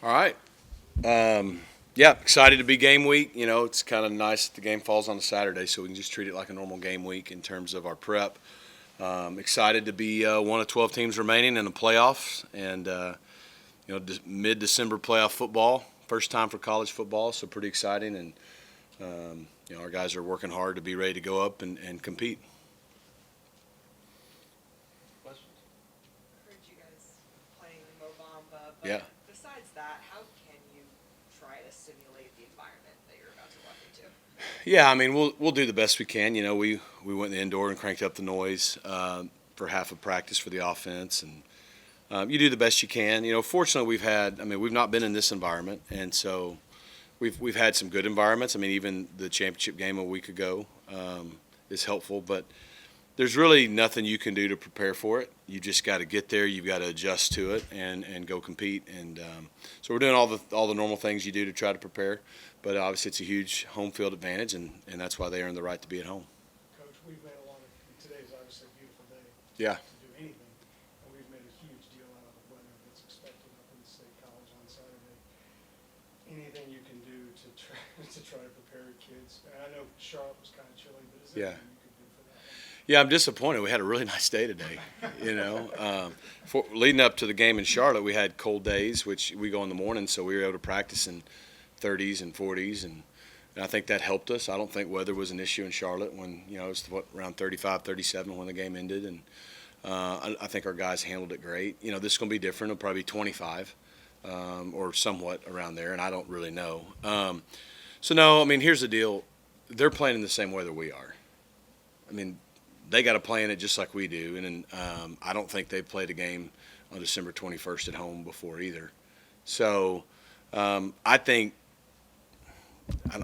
All right. Yeah, excited to be game week. You know, it's kind of nice that the game falls on a Saturday, so we can just treat it like a normal game week in terms of our prep. Excited to be one of 12 teams remaining in the playoffs, and mid-December playoff football, first time for college football, so pretty exciting. And our guys are working hard to be ready to go up and compete. Questions? Heard you guys playing in Mobamba, but Yeah. besides that, how can you try to simulate the environment that you're about to walk into? Yeah, I mean, we'll do the best we can. You know, we went in the indoor and cranked up the noise for half of practice for the offense, and you do the best you can. You know, fortunately, we've not been in this environment, and so we've had some good environments. I mean, even the championship game a week ago is helpful, but there's really nothing you can do to prepare for it. You just got to get there. You've got to adjust to it and go compete. And so we're doing all the normal things you do to try to prepare. But obviously, it's a huge home field advantage, and that's why they earn the right to be at home. Coach, we've made a lot of – today's obviously a beautiful day Yeah. to do anything, and we've made a huge deal out of the weather that's expected up in the State College on Saturday. Anything you can do to try to prepare your kids? And I know Charlotte was kind of chilly, but is there Yeah. anything you could do for that one? Yeah, I'm disappointed. We had a really nice day today. You know, leading up to the game in Charlotte, we had cold days, which we go in the morning, so we were able to practice in 30s and 40s, and I think that helped us. I don't think weather was an issue in Charlotte when, it was around 35, 37 when the game ended, and I think our guys handled it great. You know, this is going to be different. It'll probably be 25 or somewhat around there, and I don't really know. No, I mean, here's the deal. They're playing in the same weather we are. I mean, they got to play in it just like we do, and I don't think they've played a game on December 21st at home before either. So I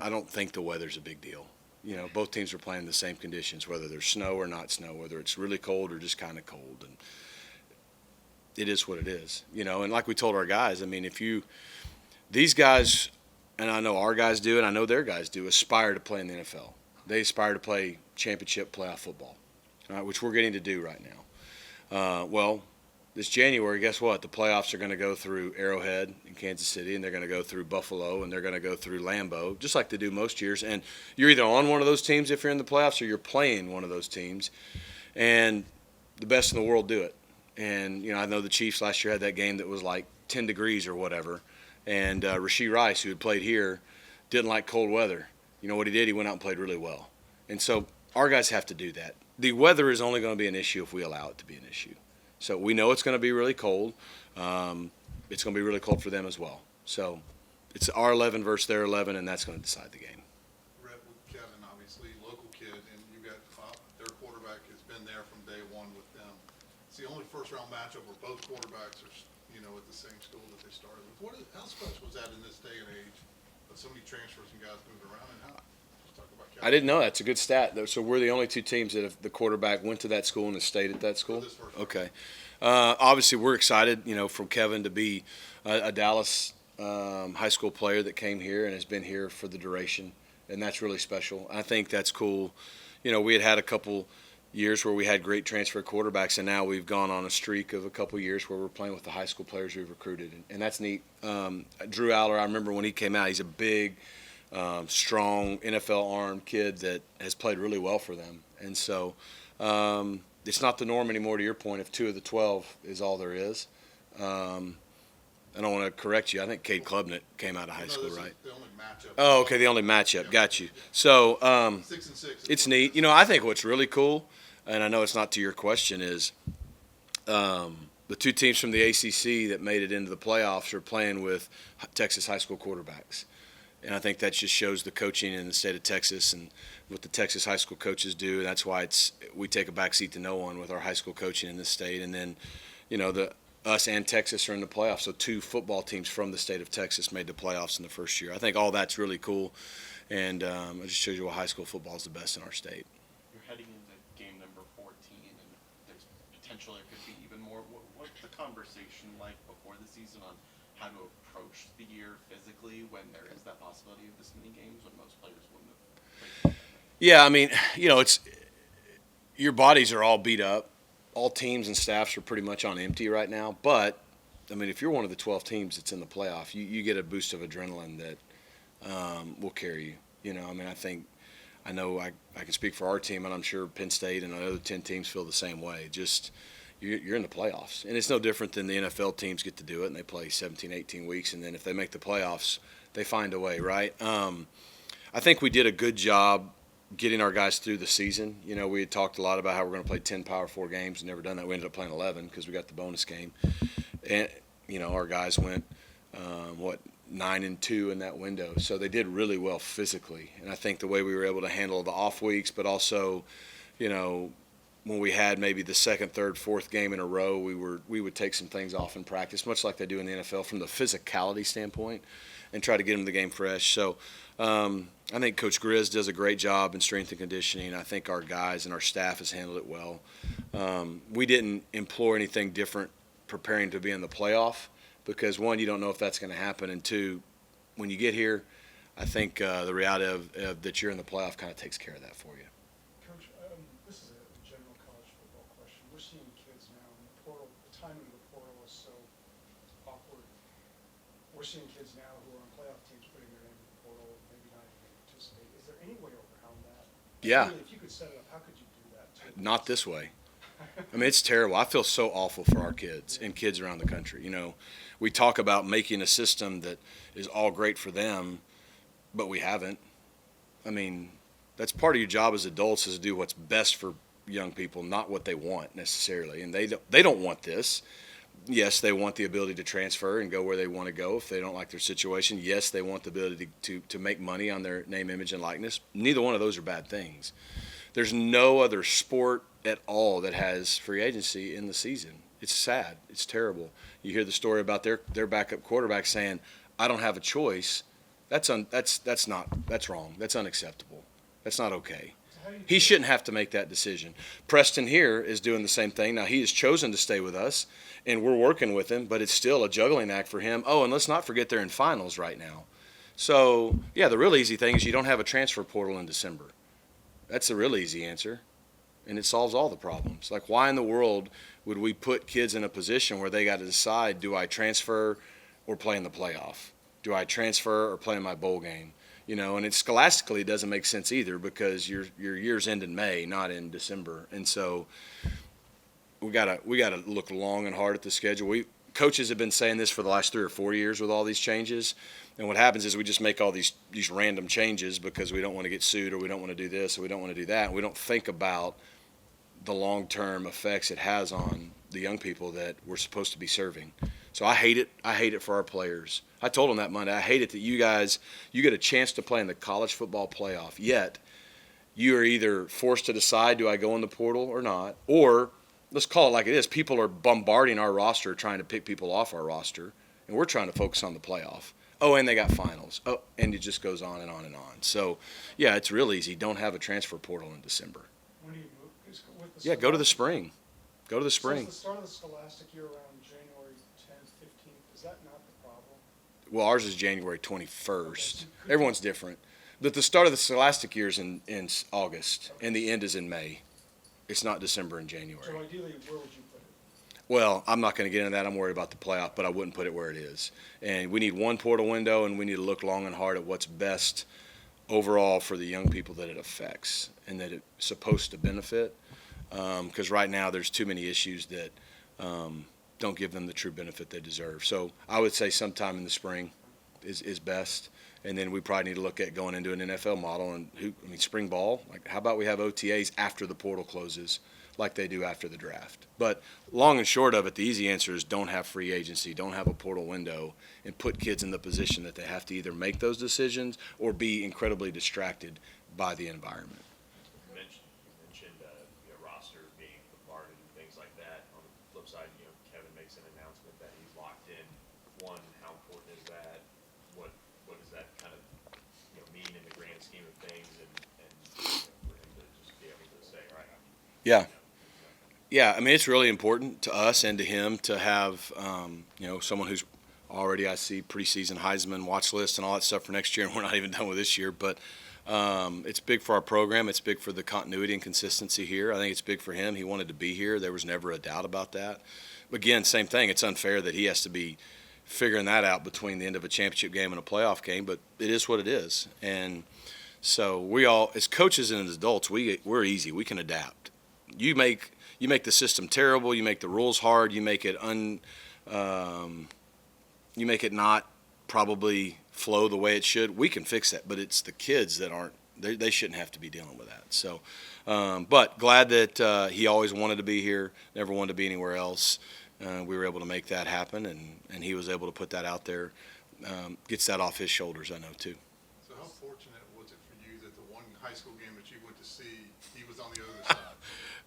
don't think the weather's a big deal. You know, both teams are playing in the same conditions, whether there's snow or not snow, whether it's really cold or just kind of cold. And it is what it is, And like we told our guys, I mean, these guys, and I know our guys do, and I know their guys do, aspire to play in the NFL. They aspire to play championship playoff football, which we're getting to do right now. This January, guess what? The playoffs are going to go through Arrowhead in Kansas City, and they're going to go through Buffalo, and they're going to go through Lambeau, just like they do most years. And you're either on one of those teams if you're in the playoffs, or you're playing one of those teams. And the best in the world do it. And, I know the Chiefs last year had that game that was like 10 degrees or whatever. And Rashee Rice, who had played here, didn't like cold weather. You know what he did? He went out and played really well. And so our guys have to do that. The weather is only going to be an issue if we allow it to be an issue. So we know it's going to be really cold. It's going to be really cold for them as well. So it's our 11 versus their 11, and that's going to decide the game. Rhett, with Kevin, obviously, local kid, and you got their quarterback has been there from day one with them. It's the only first-round matchup where both quarterbacks are, at the same school that they started with. How special was that in this day and age with so many transfers and guys moving around? And how? Just talk about Kevin. I didn't know. That's a good stat, though. So we're the only two teams that the quarterback went to that school and has stayed at that school? Okay. Obviously, we're excited, from Kevin to be a Dallas high school player that came here and has been here for the duration, and that's really special. I think that's cool. We had a couple years where we had great transfer quarterbacks, and now we've gone on a streak of a couple years where we're playing with the high school players we've recruited, and that's neat. Drew Aller, I remember when he came out, he's a big, strong NFL-armed kid that has played really well for them, and so it's not the norm anymore, to your point, if 2 of the 12 is all there is. I don't want to correct you. I think Cade Klubnik came out of high school, right? The only matchup. Oh, okay, the only matchup. Yeah. Got you. So 6-6. It's neat. I think what's really cool, and I know it's not to your question, is the two teams from the ACC that made it into the playoffs are playing with Texas high school quarterbacks. And I think that just shows the coaching in the state of Texas and what the Texas high school coaches do. That's why we take a backseat to no one with our high school coaching in this state. And then, us and Texas are in the playoffs. So 2 football teams from the state of Texas made the playoffs in the first year. I think all that's really cool. And it just shows you why high school football is the best in our state. You're heading into game number 14, and there's potential there could be even more. What's the conversation like before the season on how to approach the year physically when there is that possibility of this many games when most players wouldn't have played? Yeah, I mean, it's your bodies are all beat up. All teams and staffs are pretty much on empty right now, but I mean, if you're one of the 12 teams that's in the playoff, you get a boost of adrenaline that will carry you. You know, I mean, I know I can speak for our team, and I'm sure Penn State and the other 10 teams feel the same way. Just you're in the playoffs, and it's no different than the NFL teams get to do it, and they play 17, 18 weeks, and then if they make the playoffs, they find a way, right? I think we did a good job getting our guys through the season. You know, we had talked a lot about how we're going to play 10 Power 4 games. Never done that. We ended up playing 11 because we got the bonus game. And, you know, our guys went, 9-2 in that window. So they did really well physically. And I think the way we were able to handle the off weeks, but also, you know, when we had maybe the second, third, fourth game in a row, we would take some things off in practice, much like they do in the NFL from the physicality standpoint, and try to get them the game fresh. So I think Coach Grizz does a great job in strength and conditioning. I think our guys and our staff has handled it well. We didn't employ anything different preparing to be in the playoff because, one, you don't know if that's going to happen, and two, when you get here, I think the reality of that you're in the playoff kind of takes care of that for you. Coach, this is a general college football question. We're seeing kids now in the portal. The timing of the portal is so awkward. We're seeing kids now who are on playoff teams putting their name in the portal, maybe not even participate. Is there any way around that? Yeah. Really, if you could set it up, how could you do that? Not this way. I mean, it's terrible. I feel so awful for our kids and kids around the country. You know, we talk about making a system that is all great for them, but we haven't. I mean, that's part of your job as adults is to do what's best for young people, not what they want necessarily. And they don't want this. Yes, they want the ability to transfer and go where they want to go if they don't like their situation. Yes, they want the ability to make money on their name, image, and likeness. Neither one of those are bad things. There's no other sport at all that has free agency in the season. It's sad. It's terrible. You hear the story about their backup quarterback saying, "I don't have a choice." That's wrong. That's unacceptable. That's not okay. He shouldn't have to make that decision. Preston here is doing the same thing. Now, he has chosen to stay with us, and we're working with him, but it's still a juggling act for him. Oh, and let's not forget they're in finals right now. So, yeah, the real easy thing is you don't have a transfer portal in December. That's the real easy answer, and it solves all the problems. Like, why in the world would we put kids in a position where they got to decide, do I transfer or play in the playoff? Do I transfer or play in my bowl game? You know, and it scholastically doesn't make sense either because your years end in May, not in December. And so we gotta look long and hard at the schedule. Coaches have been saying this for the last 3 or 4 years with all these changes. And what happens is we just make all these random changes because we don't want to get sued or we don't want to do this or we don't want to do that. And we don't think about the long-term effects it has on the young people that we're supposed to be serving. So I hate it. I hate it for our players. I told them that Monday. I hate it that you guys, you get a chance to play in the college football playoff, yet you are either forced to decide, do I go in the portal or not? Or, let's call it like it is, people are bombarding our roster trying to pick people off our roster, and we're trying to focus on the playoff. Oh, and they got finals. Oh, and it just goes on and on and on. So, yeah, it's real easy. Don't have a transfer portal in December. When do you move? With the Yeah, go to the spring. Go to the So spring. is the start of the scholastic year around January 10th, 15th? Is that not the problem? Well, ours is January 21st. Okay, so Everyone's different. But the start of the scholastic year is in August, and the end is in May. It's not December and So January. ideally, where would you put it? Well, I'm not going to get into that. I'm worried about the playoff, but I wouldn't put it where it is. And we need one portal window, and we need to look long and hard at what's best overall for the young people that it affects and that it's supposed to benefit. Because right now there's too many issues that don't give them the true benefit they deserve. So I would say sometime in the spring is best. And then we probably need to look at going into an NFL model and spring ball. Like, how about we have OTAs after the portal closes, like they do after the draft? But long and short of it, the easy answer is don't have free agency, don't have a portal window, and put kids in the position that they have to either make those decisions or be incredibly distracted by the environment. You mentioned roster being bombarded and things like that. On the flip side, Kevin makes an announcement that he's locked in. One, how important is that? What does that kind of mean in the grand scheme of things? And for him to just be able to say, all right, Yeah. Yeah, I mean, it's really important to us and to him to have, someone who's already, I see, preseason Heisman watch list and all that stuff for next year, and we're not even done with this year. But It's big for our program. It's big for the continuity and consistency here. I think it's big for him. He wanted to be here. There was never a doubt about that. But again, same thing. It's unfair that he has to be figuring that out between the end of a championship game and a playoff game, but it is what it is. And so we all, as coaches and as adults, we're easy. We can adapt. You make the system terrible. You make the rules hard. You make it not probably flow the way it should. We can fix that, but it's the kids that aren't. They shouldn't have to be dealing with that. So, but glad that he always wanted to be here. Never wanted to be anywhere else. We were able to make that happen, and he was able to put that out there. Gets that off his shoulders, I know, too. So how fortunate was it for you that the one high school game that you went to see, he was on the other side?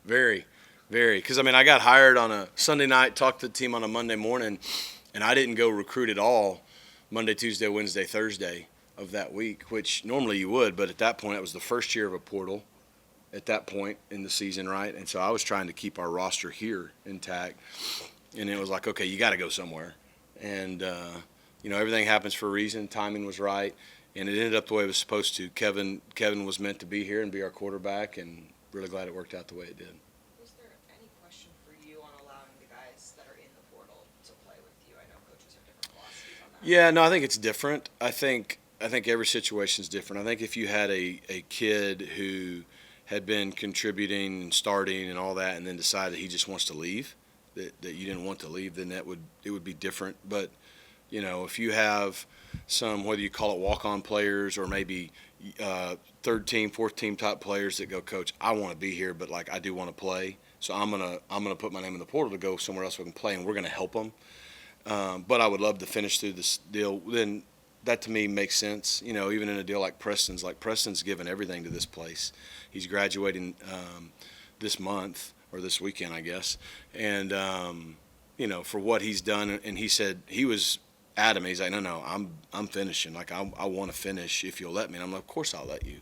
Very, very. Because, I mean, I got hired on a Sunday night, talked to the team on a Monday morning, and I didn't go recruit at all Monday, Tuesday, Wednesday, Thursday of that week, which normally you would. But at that point, it was the first year of a portal at that point in the season, right? And so I was trying to keep our roster here intact. And it was like, okay, you got to go somewhere. And, everything happens for a reason. Timing was right. And it ended up the way it was supposed to. Kevin was meant to be here and be our quarterback, and really glad it worked out the way it did. Was there any question for you on allowing the guys that are in the portal to play with you? I know coaches have different philosophies on that. Yeah, no, I think it's different. I think every situation is different. I think if you had a kid who had been contributing and starting and all that and then decided he just wants to leave, that you didn't want to leave, then it would be different. But, if you have some, whether you call it walk-on players or maybe third team, fourth team type players that go, Coach, I want to be here, but I do want to play. So I'm gonna put my name in the portal to go somewhere else we can play, and we're gonna help them. But I would love to finish through this deal. Then that to me makes sense. Even in a deal like Preston's given everything to this place. He's graduating this month or this weekend, I guess. And for what he's done, and he said he was adamant. He's like, no, I'm finishing. I want to finish if you'll let me. And I'm like, of course I'll let you.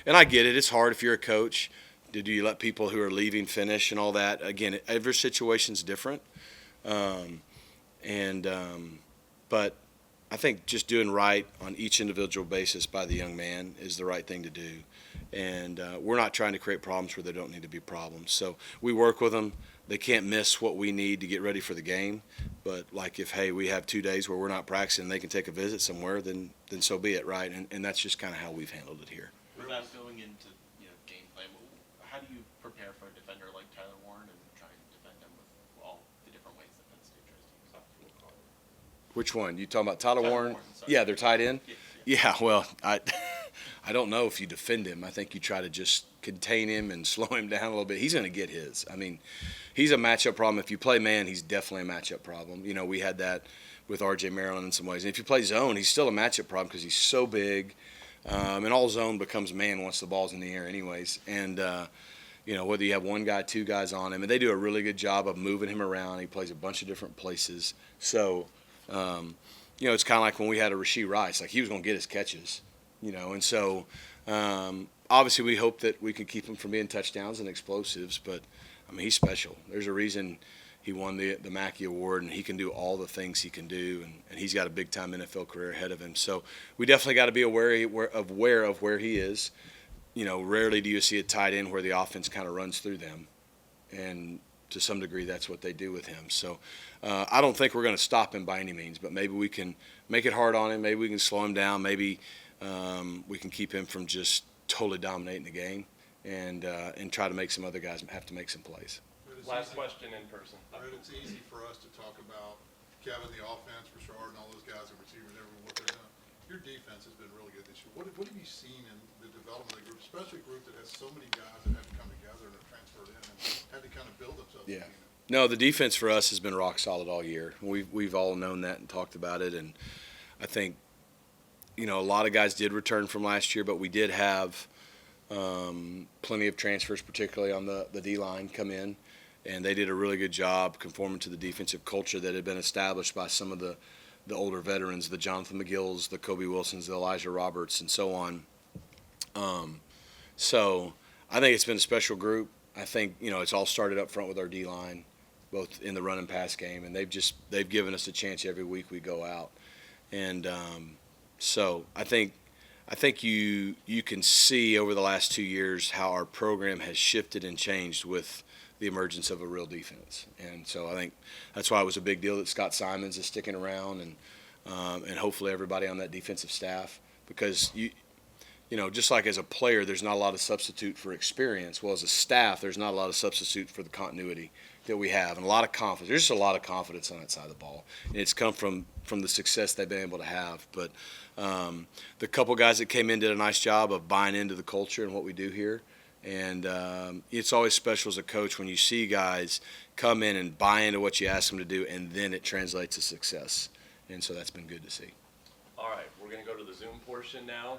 And I get it. It's hard if you're a coach. Do you let people who are leaving finish and all that? Again, every situation's different. But I think just doing right on each individual basis by the young man is the right thing to do. And we're not trying to create problems where there don't need to be problems. So we work with them. They can't miss what we need to get ready for the game. But if we have 2 days where we're not practicing and they can take a visit somewhere, then so be it, right? And that's just kind of how we've handled it here. Without going into game plan, how do you prepare for a defender like Tyler Warren and try and defend him with all the different ways that Penn State tries to use that? Which one? You talking about Tyler Warren? Sorry. Yeah, they're tied in? Yeah. Yeah, well, I don't know if you defend him. I think you try to just contain him and slow him down a little bit. He's going to get his. I mean, he's a matchup problem. If you play man, he's definitely a matchup problem. We had that with R.J. Maryland in some ways. And if you play zone, he's still a matchup problem because he's so big. And all zone becomes man once the ball's in the air anyways. And, whether you have one guy, two guys on him, and they do a really good job of moving him around. He plays a bunch of different places. So, it's kind of like when we had a Rashee Rice. He was going to get his catches, And so, obviously, we hope that we can keep him from being touchdowns and explosives. But, he's special. There's a reason he won the Mackey Award, and he can do all the things he can do. And he's got a big-time NFL career ahead of him. So we definitely got to be aware of where he is. Rarely do you see a tight end where the offense kind of runs through them. And to some degree, that's what they do with him. So I don't think we're going to stop him by any means, but maybe we can make it hard on him. Maybe we can slow him down. Maybe we can keep him from just totally dominating the game and try to make some other guys have to make some plays. Last question in person. Right, it's easy for us to talk about Kevin, the offense, Rashard, and all those guys, the receivers, everyone, what they're doing. Your defense has been really good this year. What have you seen in the development of the group, especially a group that has so many guys that have to come together and have transferred in and had to kind of build themselves? Yeah. No, the defense for us has been rock solid all year. We've all known that and talked about it, and I think a lot of guys did return from last year, but we did have plenty of transfers, particularly on the D-line, come in, and they did a really good job conforming to the defensive culture that had been established by some of the older veterans, the Jonathan McGills, the Kobe Wilsons, the Elijah Roberts, and so on. So I think it's been a special group. I think, it's all started up front with our D-line, both in the run and pass game, and they've given us a chance every week we go out. And so I think I think you can see over the last 2 years how our program has shifted and changed with the emergence of a real defense. And so I think that's why it was a big deal that Scott Simons is sticking around, and hopefully everybody on that defensive staff, because you know, just like as a player, there's not a lot of substitute for experience. Well, as a staff, there's not a lot of substitute for the continuity that we have, and a lot of confidence. There's just a lot of confidence on that side of the ball, and it's come from the success they've been able to have. But the couple guys that came in did a nice job of buying into the culture and what we do here. And it's always special as a coach when you see guys come in and buy into what you ask them to do, and then it translates to success. And so that's been good to see. All right, we're going to go to the Zoom portion now.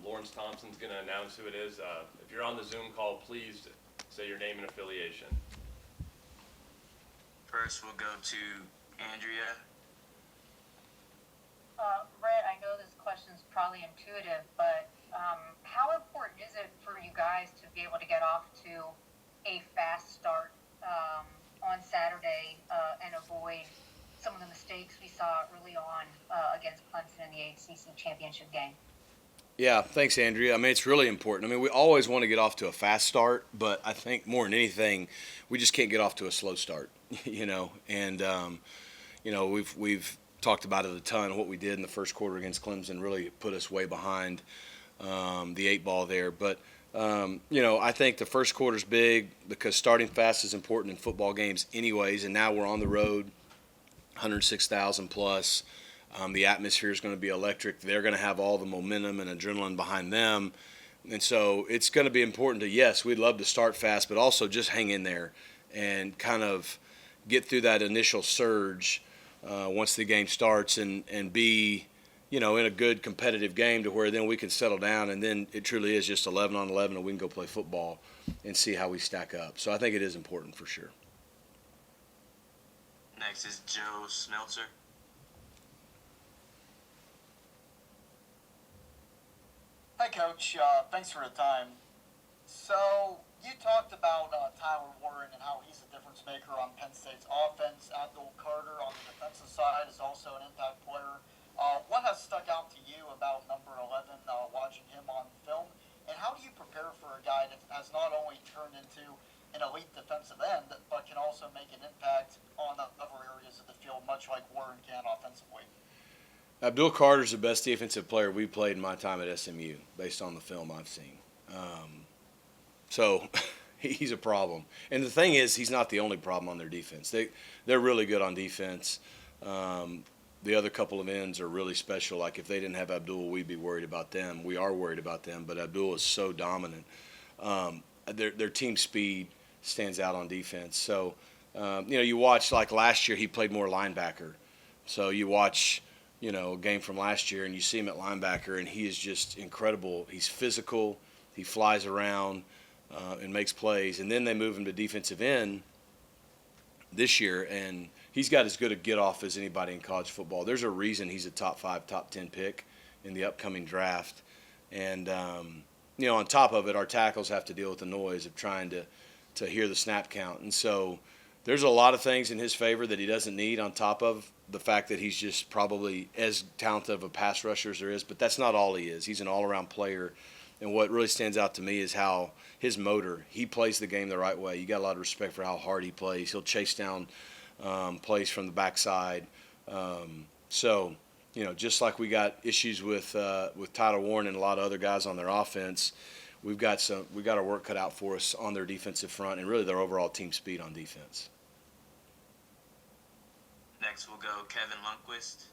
Lawrence Thompson's going to announce who it is. If you're on the Zoom call, please say your name and affiliation. First, we'll go to Andrea. Rhett, I know this question's probably intuitive, but how important is it for you guys to be able to get off to a fast start on Saturday and avoid some of the mistakes we saw early on against Clemson in the ACC championship game? Yeah, thanks, Andrea. I mean, it's really important. I mean, we always want to get off to a fast start, but I think more than anything, we just can't get off to a slow start, you know. And, you know, we've talked about it a ton. What we did in the first quarter against Clemson really put us way behind the 8 ball there. But, you know, I think the first quarter's big because starting fast is important in football games anyways, and now we're on the road, 106,000 plus. The atmosphere is going to be electric. They're going to have all the momentum and adrenaline behind them. And so it's going to be important to, yes, we'd love to start fast, but also just hang in there and kind of get through that initial surge once the game starts and be, you know, in a good competitive game to where then we can settle down, and then it truly is just 11 on 11 and we can go play football and see how we stack up. So I think it is important for sure. Next is Joe Smeltzer. Hi, Coach. Thanks for the time. So you talked about Tyler Warren and how he's a difference maker on Penn State's offense. Abdul Carter on the defensive side is also an impact player. What has stuck out to you about number 11, watching him on film? And how do you prepare for a guy that has not only turned into an elite defensive end, but can also make an impact on other areas of the field, much like Warren can offensively? Abdul Carter's the best defensive player we played in my time at SMU, based on the film I've seen. So he's a problem. And the thing is, he's not the only problem on their defense. They're really good on defense. The other couple of ends are really special. Like if they didn't have Abdul, we'd be worried about them. We are worried about them, but Abdul is so dominant. Their team speed stands out on defense. So, you know, you watch like last year, he played more linebacker. So you watch, you know, a game from last year and you see him at linebacker and he is just incredible. He's physical. He flies around and makes plays. And then they move him to defensive end this year, and he's got as good a get-off as anybody in college football. There's a reason he's a top 5, top 10 pick in the upcoming draft. And, you know, on top of it, our tackles have to deal with the noise of trying to hear the snap count. And so there's a lot of things in his favor that he doesn't need, on top of the fact that he's just probably as talented of a pass rusher as there is. But that's not all he is. He's an all-around player. And what really stands out to me is how his motor, he plays the game the right way. You got a lot of respect for how hard he plays. He'll chase down plays from the backside. So, you know, just like we got issues with Tyler Warren and a lot of other guys on their offense, we've got our work cut out for us on their defensive front and really their overall team speed on defense. Next, we'll go Kevin Lundquist.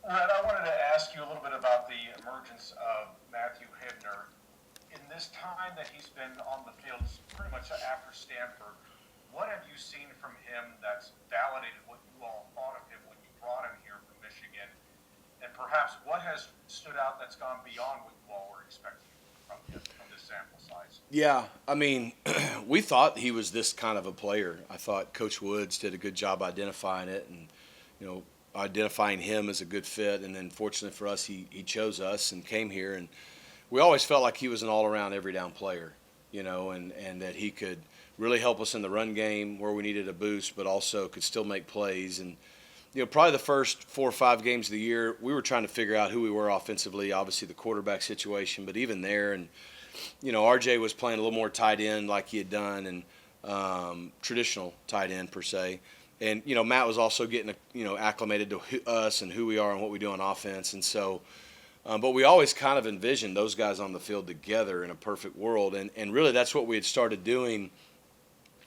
Rhett, I wanted to ask you a little bit about the emergence of Matthew Hibner. In this time that he's been on the field, pretty much after Stanford, what have you seen from him that's validated what you all thought of him when you brought him here from Michigan? And perhaps what has stood out that's gone beyond what you all were expecting from him, from this sample size? Yeah, I mean, we thought he was this kind of a player. I thought Coach Woods did a good job identifying it and, you know, identifying him as a good fit. And then fortunately for us, he chose us and came here. And we always felt like he was an all-around every down player, you know, and that he could really help us in the run game where we needed a boost, but also could still make plays. And probably the first 4 or 5 games of the year, we were trying to figure out who we were offensively, obviously the quarterback situation, but even there, and, RJ was playing a little more tight end like he had done, and traditional tight end per se. And, Matt was also getting, acclimated to us and who we are and what we do on offense. And so, but we always kind of envisioned those guys on the field together in a perfect world. And really that's what we had started doing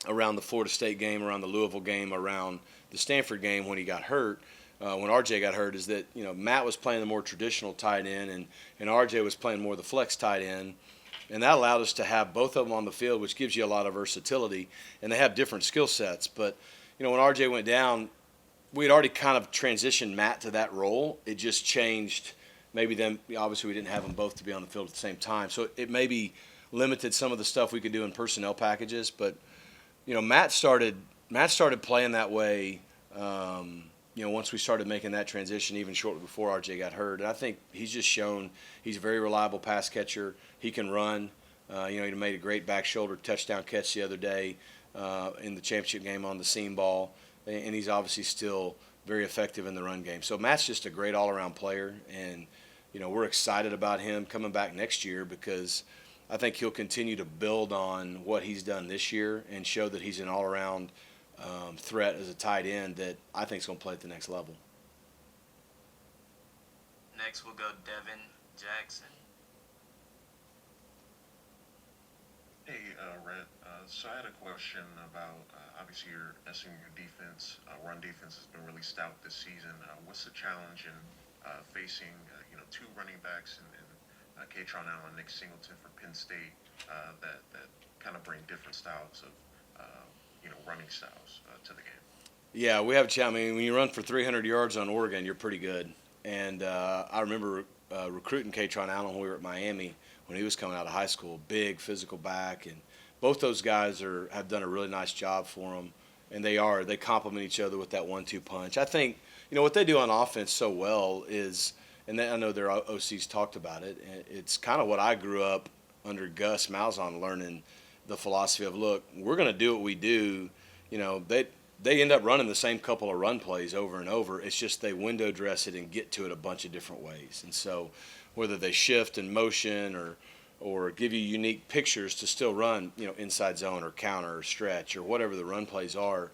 around the Florida State game, around the Louisville game, around the Stanford game when he got hurt, when RJ got hurt, is that, Matt was playing the more traditional tight end and RJ was playing more the flex tight end. And that allowed us to have both of them on the field, which gives you a lot of versatility. And they have different skill sets. But, when RJ went down, we had already kind of transitioned Matt to that role. It just changed. Maybe then, obviously, we didn't have them both to be on the field at the same time. So it maybe limited some of the stuff we could do in personnel packages. But, Matt started playing that way, once we started making that transition, even shortly before RJ got hurt. And I think he's just shown he's a very reliable pass catcher. He can run. He made a great back shoulder touchdown catch the other day in the championship game on the seam ball. And he's obviously still very effective in the run game. So Matt's just a great all-around player. And, we're excited about him coming back next year because I think he'll continue to build on what he's done this year and show that he's an all-around threat as a tight end that I think is going to play at the next level. Next we'll go Devin Jackson. Hey, Rhett. So I had a question about, obviously your SMU defense, run defense has been really stout this season. What's the challenge in facing, 2 running backs and Katron Allen and Nick Singleton for Penn State that kind of bring different styles of, running styles to the game? Yeah, we have a challenge. I mean, when you run for 300 yards on Oregon, you're pretty good. And I remember recruiting Katron Allen when we were at Miami when he was coming out of high school, big physical back, and both those guys have done a really nice job for him, and they complement each other with that 1-2 punch. I think what they do on offense so well is, and I know their OCs talked about it. It's kind of what I grew up under Gus Malzahn learning, the philosophy of, look, we're going to do what we do. They end up running the same couple of run plays over and over. It's just they window dress it and get to it a bunch of different ways. And so whether they shift and motion or give you unique pictures to still run, inside zone or counter or stretch or whatever the run plays are,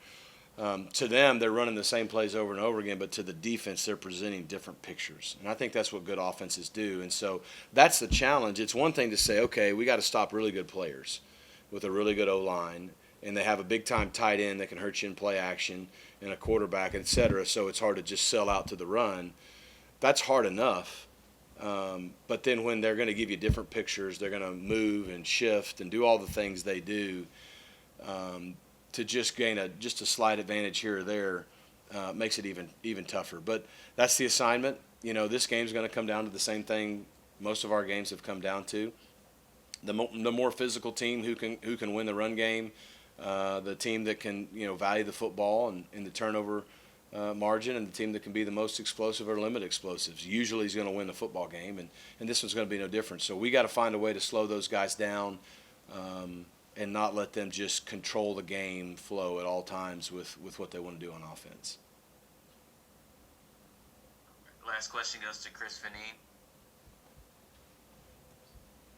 to them, they're running the same plays over and over again, but to the defense, they're presenting different pictures. And I think that's what good offenses do. And so that's the challenge. It's one thing to say, okay, we got to stop really good players with a really good O-line, and they have a big-time tight end that can hurt you in play action and a quarterback, et cetera, so it's hard to just sell out to the run. That's hard enough. But then when they're going to give you different pictures, they're going to move and shift and do all the things they do to just gain just a slight advantage here or there makes it even tougher. But that's the assignment. This game's going to come down to the same thing most of our games have come down to. The more physical team who can win the run game, the team that can value the football and the turnover margin, and the team that can be the most explosive or limit explosives usually is going to win the football game, and this one's going to be no different. So we got to find a way to slow those guys down and not let them just control the game flow at all times with what they want to do on offense. Last question goes to Chris Finney.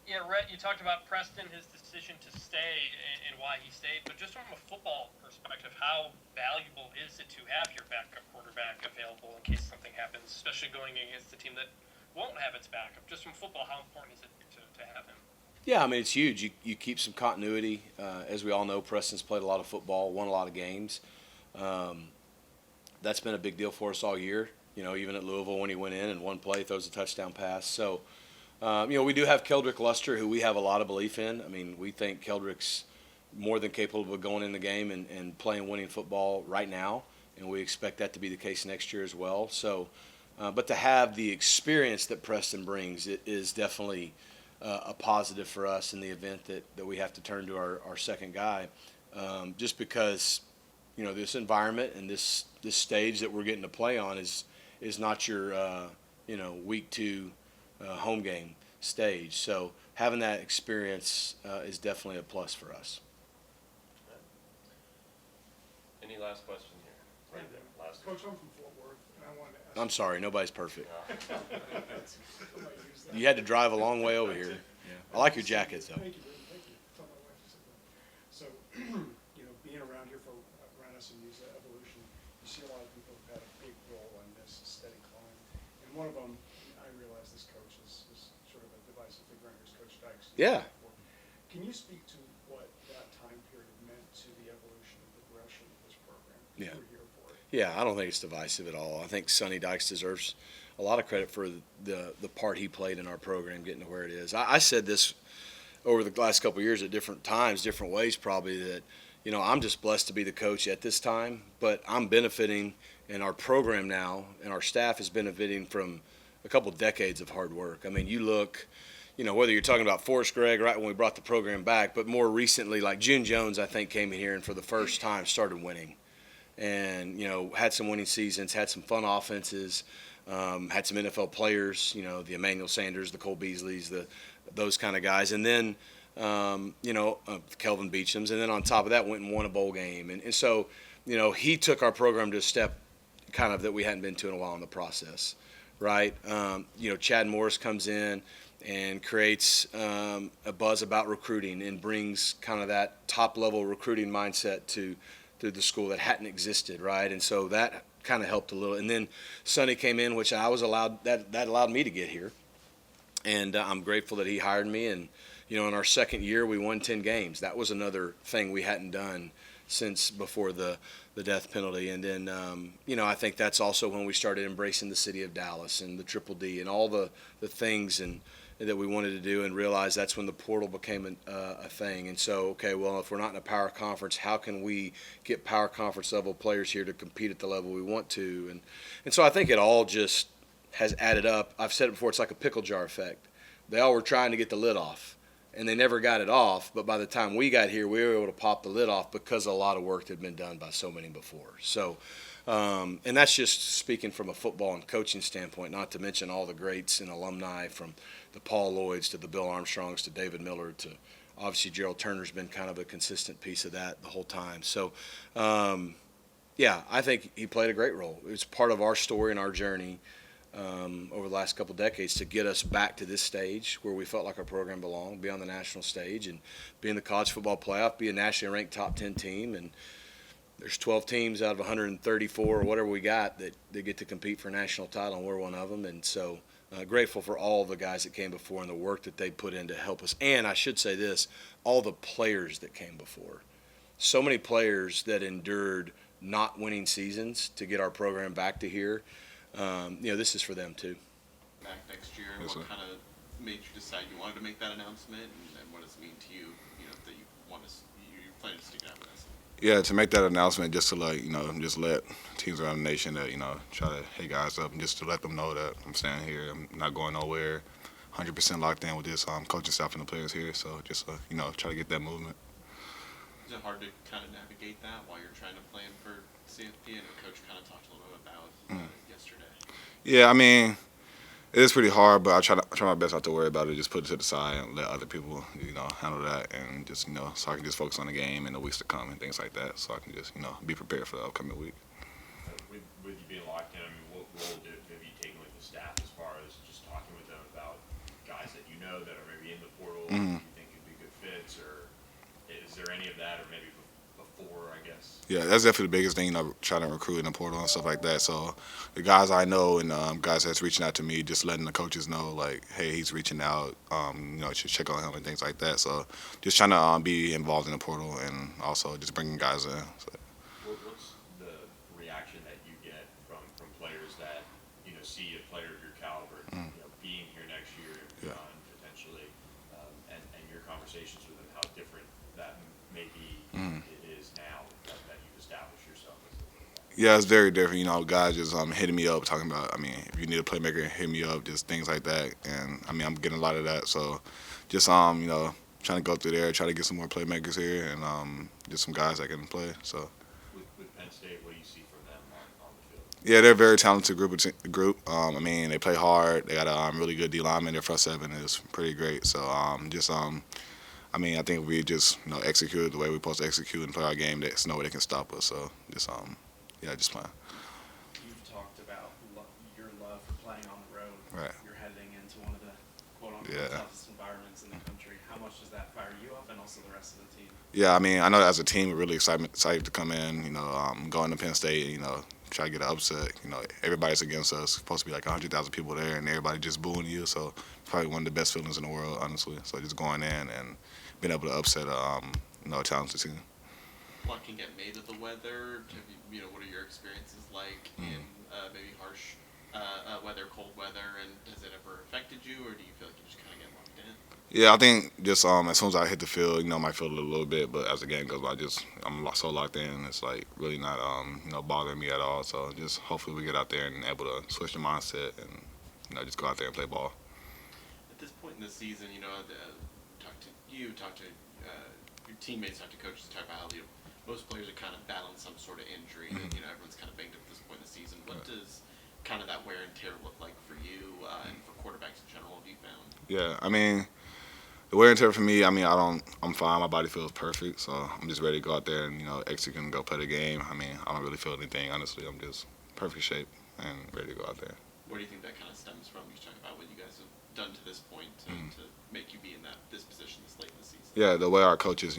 Yeah, Rhett, you talked about Preston, his decision to stay and why he stayed, but just from a football perspective, how valuable is it to have your backup quarterback available in case something happens, especially going against a team that won't have its backup? Just from football, how important is it to have him? Yeah, I mean, it's huge. You keep some continuity. As we all know, Preston's played a lot of football, won a lot of games. That's been a big deal for us all year. Even at Louisville when he went in and one play, throws a touchdown pass. So, we do have Keldrick Luster, who we have a lot of belief in. I mean, we think Keldrick's more than capable of going in the game and playing winning football right now, and we expect that to be the case next year as well. So, but to have the experience that Preston brings, it is definitely a positive for us in the event that we have to turn to our second guy, just because this environment and this stage that we're getting to play on is not your week 2 home game stage. So having that experience is definitely a plus for us. Any last question here? played them last Coach, I'm from Fort Worth, and I wanted to ask. I'm sorry, nobody's perfect. Somebody use that. You had to drive a long way over here. Yeah. I like your jacket, though. Thank you, Rudy, thank you. Tell my wife to say that. So, being around here around SMU's evolution, you see a lot of people who've had a big role in this steady climb. And one of them, I realize this coach is sort of a divisive figure, is Coach Dykes. Yeah. Can you speak to what that time period meant to the evolution and progression of this program? Yeah. You were here for it. Yeah, I don't think it's divisive at all. I think Sonny Dykes deserves a lot of credit for the part he played in our program getting to where it is. I said this over the last couple of years at different times, different ways probably, that, I'm just blessed to be the coach at this time, but I'm benefiting, and our program now and our staff is benefiting from a couple decades of hard work. I mean, you look, whether you're talking about Forrest Gregg right when we brought the program back, but more recently, like June Jones, I think, came in here and for the first time started winning. And, had some winning seasons, had some fun offenses, had some NFL players, the Emmanuel Sanders, the Cole Beasleys, those kind of guys. And then, Kelvin Beecham's. And then on top of that, went and won a bowl game. And so, he took our program to a step kind of that we hadn't been to in a while in the process, right? Chad Morris comes in and creates a buzz about recruiting and brings kind of that top-level recruiting mindset to the school that hadn't existed, right? And so that kind of helped a little. And then Sonny came in, which I was allowed, that allowed me to get here. And I'm grateful that he hired me. And, in our second year, we won 10 games. That was another thing we hadn't done since before the death penalty. And then, I think that's also when we started embracing the city of Dallas and the Triple D and all the things that we wanted to do, and realized that's when the portal became a thing. And so, okay, well, if we're not in a power conference, how can we get power conference level players here to compete at the level we want to? And so I think it all just has added up. I've said it before, it's like a pickle jar effect. They all were trying to get the lid off, and they never got it off. But by the time we got here, we were able to pop the lid off because a lot of work had been done by so many before. So, and that's just speaking from a football and coaching standpoint, not to mention all the greats and alumni, from the Paul Lloyds to the Bill Armstrongs to David Miller to obviously Gerald Turner's been kind of a consistent piece of that the whole time. So, I think he played a great role. It was part of our story and our journey over the last couple decades to get us back to this stage where we felt like our program belonged, be on the national stage and be in the college football playoff, be a nationally ranked top 10 team. And there's 12 teams out of 134 or whatever we got that get to compete for a national title, and we're one of them. And so grateful for all the guys that came before and the work that they put in to help us. And I should say this, all the players that came before. So many players that endured not winning seasons to get our program back to here. This is for them too. Back next year, Yes, what sir. kind of made you decide you wanted to make that announcement, and what does it mean to you, that you want to, you plan to stick out with us? Yeah, to make that announcement, just to just let teams around the nation that, try to hey guys up, and just to let them know that I'm staying here, I'm not going nowhere, 100% locked in with this coaching staff and the players here. So just try to get that movement. Is it hard to kind of navigate that while you're trying to plan for CFP? I know Coach kind of talked a little bit about yesterday. Yeah, I mean, it is pretty hard, but I try my best not to worry about it. Just put it to the side and let other people, handle that, and just, so I can just focus on the game and the weeks to come and things like that. So I can just, be prepared for the upcoming week. With you being locked in, what role have you taken with the staff as far as just talking with them about guys that that are maybe in the portal Mhm. you think could be good fits, or is there any of that, or maybe before, I guess? Yeah, that's definitely the biggest thing, trying to recruit in the portal and stuff like that. So the guys I know and guys that's reaching out to me, just letting the coaches know, like, hey, he's reaching out, should check on him and things like that. So just trying to be involved in the portal and also just bringing guys in. So. What's the reaction that you get from players that, see a player of your caliber, being here next year and beyond potentially, and your conversations with them, how different that may be it is now that you've established yourself as a Yeah, it's very different. Guys just hitting me up, talking about, if you need a playmaker, hit me up, just things like that. And, I'm getting a lot of that. So just, trying to go through there, try to get some more playmakers here and just some guys that can play. So. With Penn State, what do you see from them on the field? Yeah, they're a very talented group. They play hard. They got a really good D lineman. Their front seven is pretty great. So I think we just execute the way we're supposed to execute and play our game. There's no way they can stop us. So just yeah, just playing. You've talked about your love for playing on the road. Right. You're heading into one of the quote-unquote Yeah. toughest environments in the country. How much does that fire you up and also the rest of the team? Yeah, I mean, I know as a team we're really excited to come in. Going to Penn State. Try to get an upset. Everybody's against us. Supposed to be like 100,000 people there, and everybody just booing you. So probably one of the best feelings in the world, honestly. So just going in and being able to upset a talented team. A lot can get made of the weather. What are your experiences like in maybe harsh weather, cold weather, and has it ever affected you, or do you feel like you just kind of get locked in? Yeah, I think just as soon as I hit the field, I might feel it a little bit, but as the game goes by, I'm so locked in. It's like really not bothering me at all. So just hopefully we get out there and able to switch the mindset and just go out there and play ball. At this point in the season, talk to your teammates, talk to coaches, talk about how most players are kind of battling some sort of injury. And, everyone's kind of banged up at this point in the season. What does kind of that wear and tear look like for you and for quarterbacks in general? Have you found? Yeah, I mean. The wear and tear for me, I'm fine. My body feels perfect, so I'm just ready to go out there and, execute and go play the game. I don't really feel anything, honestly. I'm just perfect shape and ready to go out there. Where do you think that kind of stems from? You talk about what you guys have done to this point to make you be in this position this late in the season. Yeah, the way our coaches,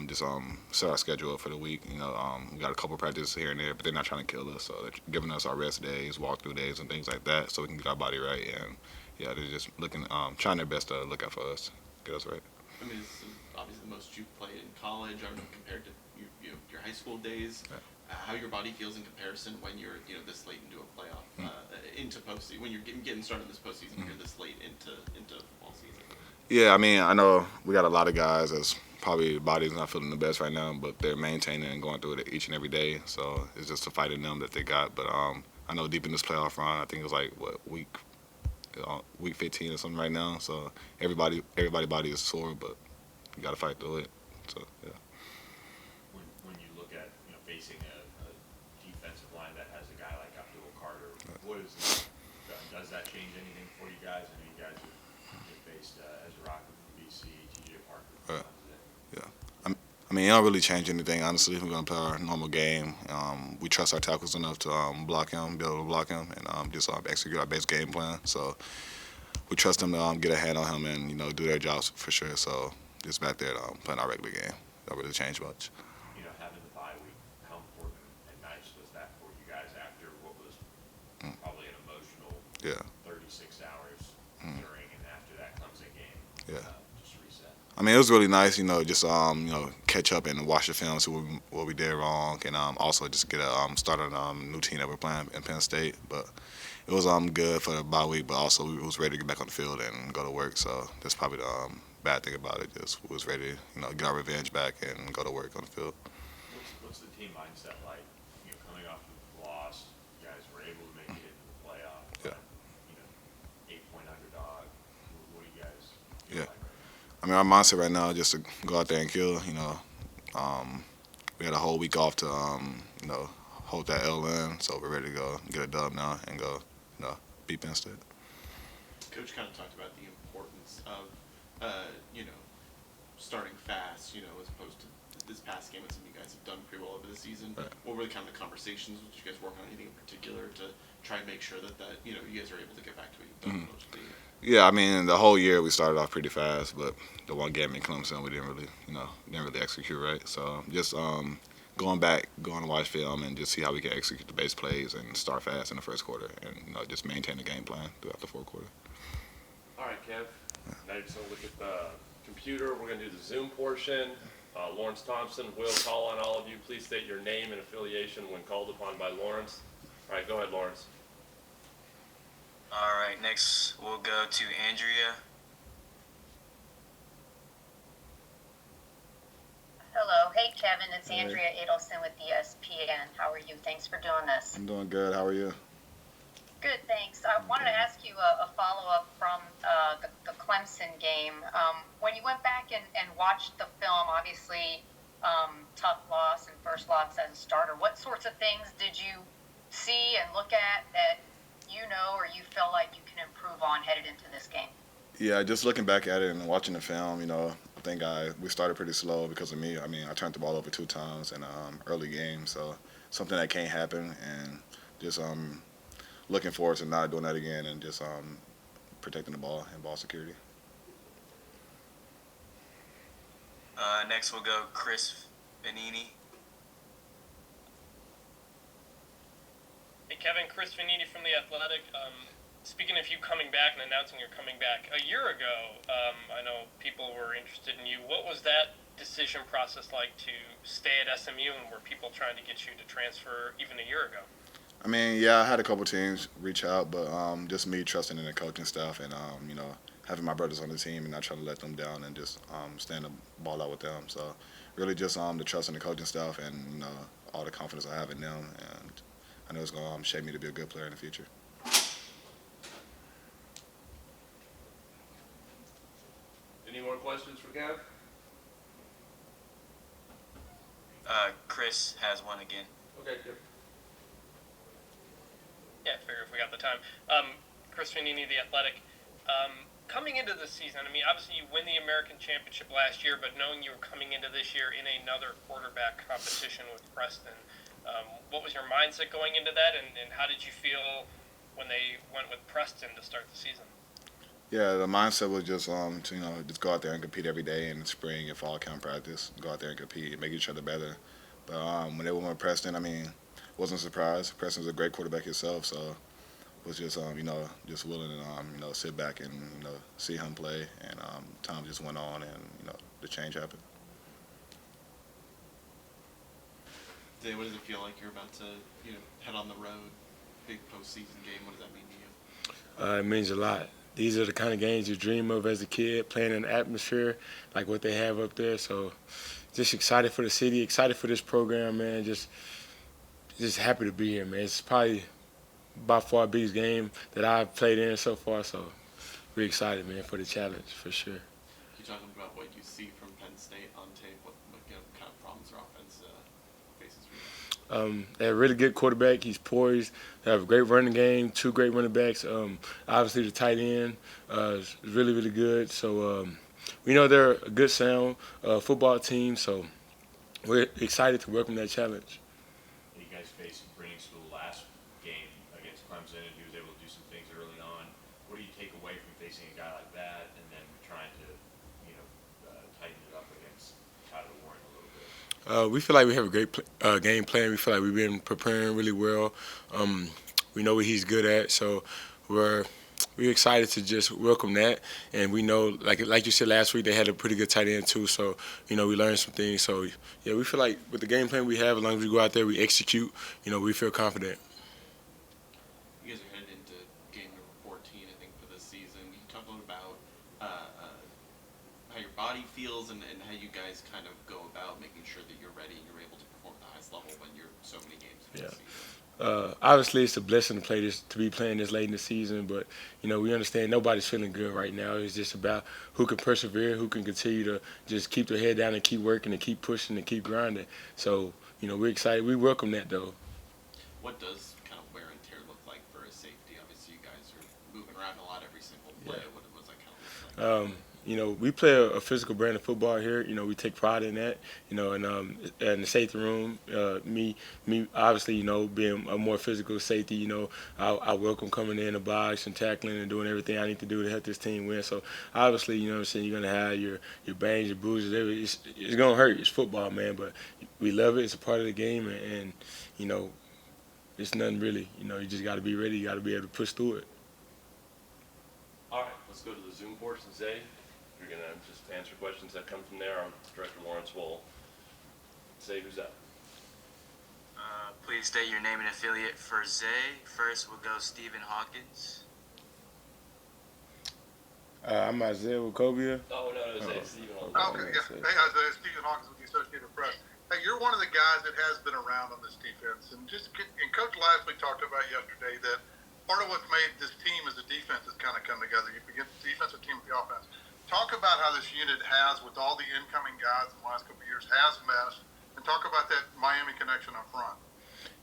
just set our schedule up for the week. We got a couple practices here and there, but they're not trying to kill us. So they're giving us our rest days, walkthrough days, and things like that, so we can get our body right. And yeah, they're just looking, trying their best to look out for us. Get us right. I mean, this is obviously the most you've played in college. I don't know, compared to your high school days, how your body feels in comparison when you're this late into a playoff, into postseason. When you're getting started in this postseason, you're this late into football season. Yeah, I know we got a lot of guys that's probably body's not feeling the best right now, but they're maintaining and going through it each and every day. So it's just a fight in them that they got. But I know deep in this playoff run, I think it was like week 15 or something right now. So everybody body is sore, but you got to fight through it. So yeah. When you look at facing a defensive line that has a guy like Abdul Carter, does that change anything for you guys? I know you guys have faced Ezra Rocker from BC, TJ Parker. Yeah. It don't really change anything, honestly. We're going to play our normal game. We trust our tackles enough to block him, be able to block him, and just execute our base game plan. So we trust them to get a hand on him and, do their jobs for sure. So just back there playing our regular game. Don't really change much. Having the bye week, how important and nice was that for you guys after what was probably an emotional 36 hours during and after that comes a game? Yeah. Just reset. It was really nice, just catch up and watch the film, see what we did wrong, and also just get start on a new team that we're playing in Penn State. But it was good for the bye week, but also we was ready to get back on the field and go to work. So that's probably the bad thing about it. Just we was ready, get our revenge back and go to work on the field. What's the team mindset like? Coming off of the loss, you guys were able to make it into the playoff. Yeah. But, 8-point underdog. What do you guys feel like right Our now? mindset right now is just to go out there and kill. We had a whole week off to hold that L in, so we're ready to go get a dub now and go beat Penn State. Coach kind of talked about the importance of starting fast, as opposed to this past game, and some of you guys have done pretty well over the season. Right. What were the kind of conversations? Did you guys work on anything in particular to try and make sure that you guys are able to get back to what you've done most of the year? Yeah, the whole year we started off pretty fast, but the one game in Clemson we didn't really execute right. So just going to watch film and just see how we can execute the base plays and start fast in the first quarter and just maintain the game plan throughout the fourth quarter. All right, Kev. Now you're just going to look at the computer. We're going to do the Zoom portion. Lawrence Thompson will call on all of you. Please state your name and affiliation when called upon by Lawrence. All right, go ahead, Lawrence. All right, next we'll go to Andrea. Hello. Hey, Kevin. It's Andrea Adelson with ESPN. How are you? Thanks for doing this. I'm doing good. How are you? Good, thanks. I wanted to ask you a follow-up from the Clemson game. When you went back and watched the film, obviously tough loss and first loss as a starter, what sorts of things did you see and look at that or you feel like you can improve on headed into this game? Yeah, just looking back at it and watching the film, I think we started pretty slow because of me. I turned the ball over 2 times in early game, so something that can't happen, and just looking forward to not doing that again, and just protecting the ball and ball security. Next we'll go Chris Vanini. Hey Kevin, Chris Vanini from The Athletic. Speaking of you coming back and announcing you're coming back, a year ago, I know people were interested in you. What was that decision process like to stay at SMU, and were people trying to get you to transfer even a year ago? I mean, yeah, I had a couple teams reach out, but just me trusting in the coaching staff and having my brothers on the team and not trying to let them down and just stand the ball out with them. So really just the trust in the coaching staff and all the confidence I have in them, and I know it's going to shape me to be a good player in the future. Any more questions for Kev? Chris has one again. Okay, good. Yeah, figure if we got the time. Chris Vanini, The Athletic. Coming into the season, I mean, obviously you win the American Championship last year, but knowing you were coming into this year in another quarterback competition with Preston, what was your mindset going into that, and how did you feel when they went with Preston to start the season? Yeah, the mindset was just to just go out there and compete every day in the spring and fall camp practice. Go out there and compete and make each other better. But when they went with Preston, I mean, wasn't surprised. Preston's a great quarterback himself, so was just just willing to sit back and see him play. And time just went on, and the change happened. Zay, what does it feel like you're about to head on the road, big postseason game? What does that mean to you? It means a lot. These are the kind of games you dream of as a kid, playing in an atmosphere like what they have up there. So just excited for the city, excited for this program, man. Just happy to be here, man. It's probably by far the biggest game that I've played in so far. So we're excited, man, for the challenge, for sure. You talking about what you see from Penn State on tape? What kind of problems their offense faces for you? They have a really good quarterback. He's poised. They have a great running game, two great running backs. Obviously, the tight end is really, really good. So we know they're a good sound football team. So we're excited to welcome that challenge. You guys faced Briningstool last game against Clemson, and he was able to do some things early on. What do you take away from facing a guy like that and then trying to, tighten it up against Tyler Warren a little bit? We feel like we have a great game plan. We feel like we've been preparing really well. We know what he's good at, so we're excited to just welcome that. And we know, like you said last week, they had a pretty good tight end too. So we learned some things. So yeah, we feel like with the game plan we have, as long as we go out there, we execute. We feel confident. You guys are headed into game number 14, I think, for this season. Can you talk a little about how your body feels and how you guys kind of go about making sure that you're ready and you're able to perform at the highest level when you're so many games into the season? Obviously, it's a blessing to be playing this late in the season, but we understand nobody's feeling good right now. It's just about who can persevere, who can continue to just keep their head down and keep working and keep pushing and keep grinding. So we're excited. We welcome that though. What does kind of wear and tear look like for a safety? Obviously, you guys are moving around a lot every single play. Yeah. What does that kind of look like? We play a physical brand of football here. We take pride in that. And in the safety room, me, obviously, being a more physical safety, I welcome coming in the box and tackling and doing everything I need to do to help this team win. So obviously, you're going to have your bangs, your bruises. It's going to hurt. It's football, man. But we love it. It's a part of the game, and it's nothing really. You just got to be ready. You got to be able to push through it. All right, let's go to the Zoom portion. Zay, you're going to just answer questions that come from there. Our Director Lawrence will say who's up. Please state your name and affiliate for Zay. First, we'll go Stephen Hawkins. I'm Isaiah Nwokobia. Oh, no, Zay, Stephen. Okay, yeah. Hey, Isaiah, Stephen Hawkins with the Associated Press. Hey, you're one of the guys that has been around on this defense. And Coach Lashlee talked about yesterday that part of what's made this team is the defense has kind of come together. You begin the defensive team with the offense. Talk about how this unit has, with all the incoming guys in the last couple of years, has meshed, and talk about that Miami connection up front.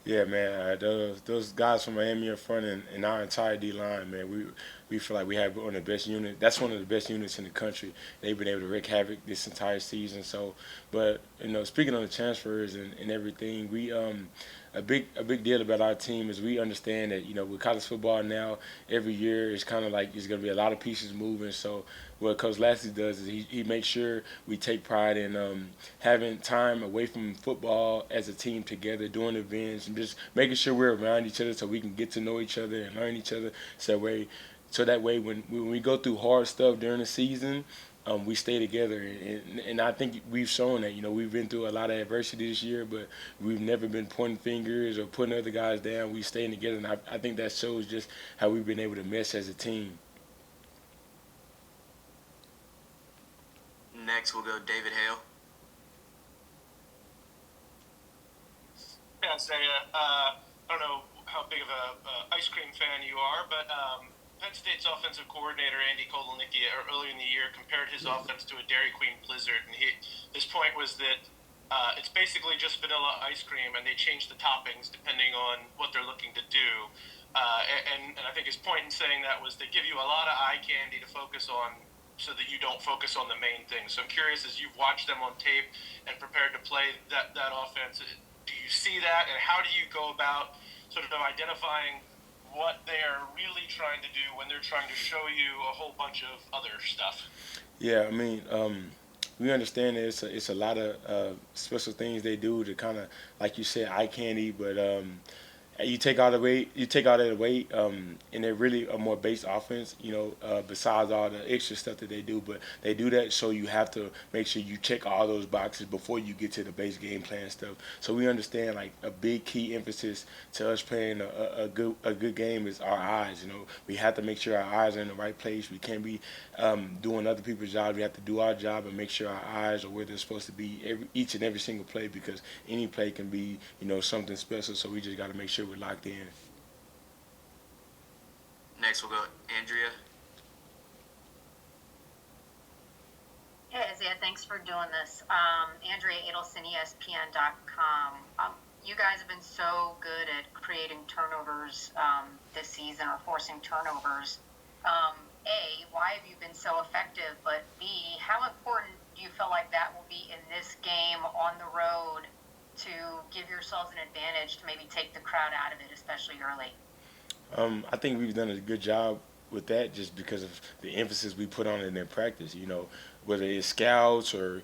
Yeah, man. Those guys from Miami up front and our entire D-line, man, we feel like we have one of the best units. That's one of the best units in the country. They've been able to wreak havoc this entire season. So, but, speaking on the transfers and everything, a big deal about our team is we understand that with college football now, every year it's kind of like there's going to be a lot of pieces moving. So what Coach Lashlee does is he makes sure we take pride in having time away from football as a team together, doing events, and just making sure we're around each other so we can get to know each other and learn each other. So that way when we go through hard stuff during the season, we stay together, and I think we've shown that. We've been through a lot of adversity this year, but we've never been pointing fingers or putting other guys down. We staying together, and I think that shows just how we've been able to mesh as a team. Next, we'll go David Hale. Yeah, Isaiah, I don't know how big of a ice cream fan you are, but Penn State's offensive coordinator, Andy Kotelnicki, earlier in the year compared his offense to a Dairy Queen Blizzard, and his point was that it's basically just vanilla ice cream, and they change the toppings depending on what they're looking to do. And I think his point in saying that was they give you a lot of eye candy to focus on so that you don't focus on the main thing. So I'm curious, as you've watched them on tape and prepared to play that offense, do you see that, and how do you go about sort of identifying what they are really trying to do when they're trying to show you a whole bunch of other stuff? Yeah, I mean, we understand that it's a lot of special things they do to kind of, like you said, eye candy, but you take all that away, and they're really a more base offense, besides all the extra stuff that they do. But they do that so you have to make sure you check all those boxes before you get to the base game plan stuff. So we understand like a big key emphasis to us playing a good game is our eyes. We have to make sure our eyes are in the right place. We can't be doing other people's jobs. We have to do our job and make sure our eyes are where they're supposed to be each and every single play, because any play can be something special. So we just got to make sure we're locked in. Next, we'll go Andrea. Hey, Isaiah, thanks for doing this. Andrea Adelson, ESPN.com. You guys have been so good at creating turnovers this season, or forcing turnovers. A, why have you been so effective? But B, how important do you feel like that will be in this game on the road to give yourselves an advantage to maybe take the crowd out of it, especially early? I think we've done a good job with that just because of the emphasis we put on it in practice. Whether it's scouts or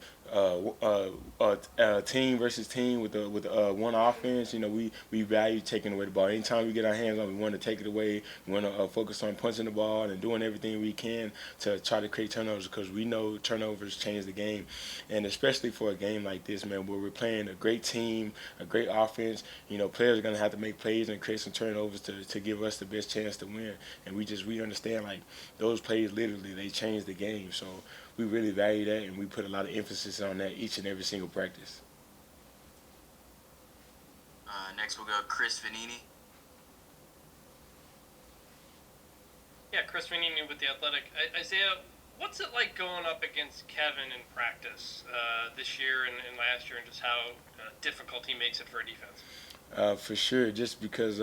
team versus team with one offense, we value taking away the ball. Anytime we get our hands on it, we want to take it away. We want to focus on punching the ball and doing everything we can to try to create turnovers, because we know turnovers change the game. And especially for a game like this, man, where we're playing a great team, a great offense, players are going to have to make plays and create some turnovers to give us the best chance to win. And we understand, like, those plays literally, they change the game. So we really value that, and we put a lot of emphasis on that each and every single practice. Next, we'll go Chris Vanini. Yeah, Chris Vanini with The Athletic. Isaiah, what's it like going up against Kevin in practice this year and last year, and just how difficult he makes it for a defense? For sure, just because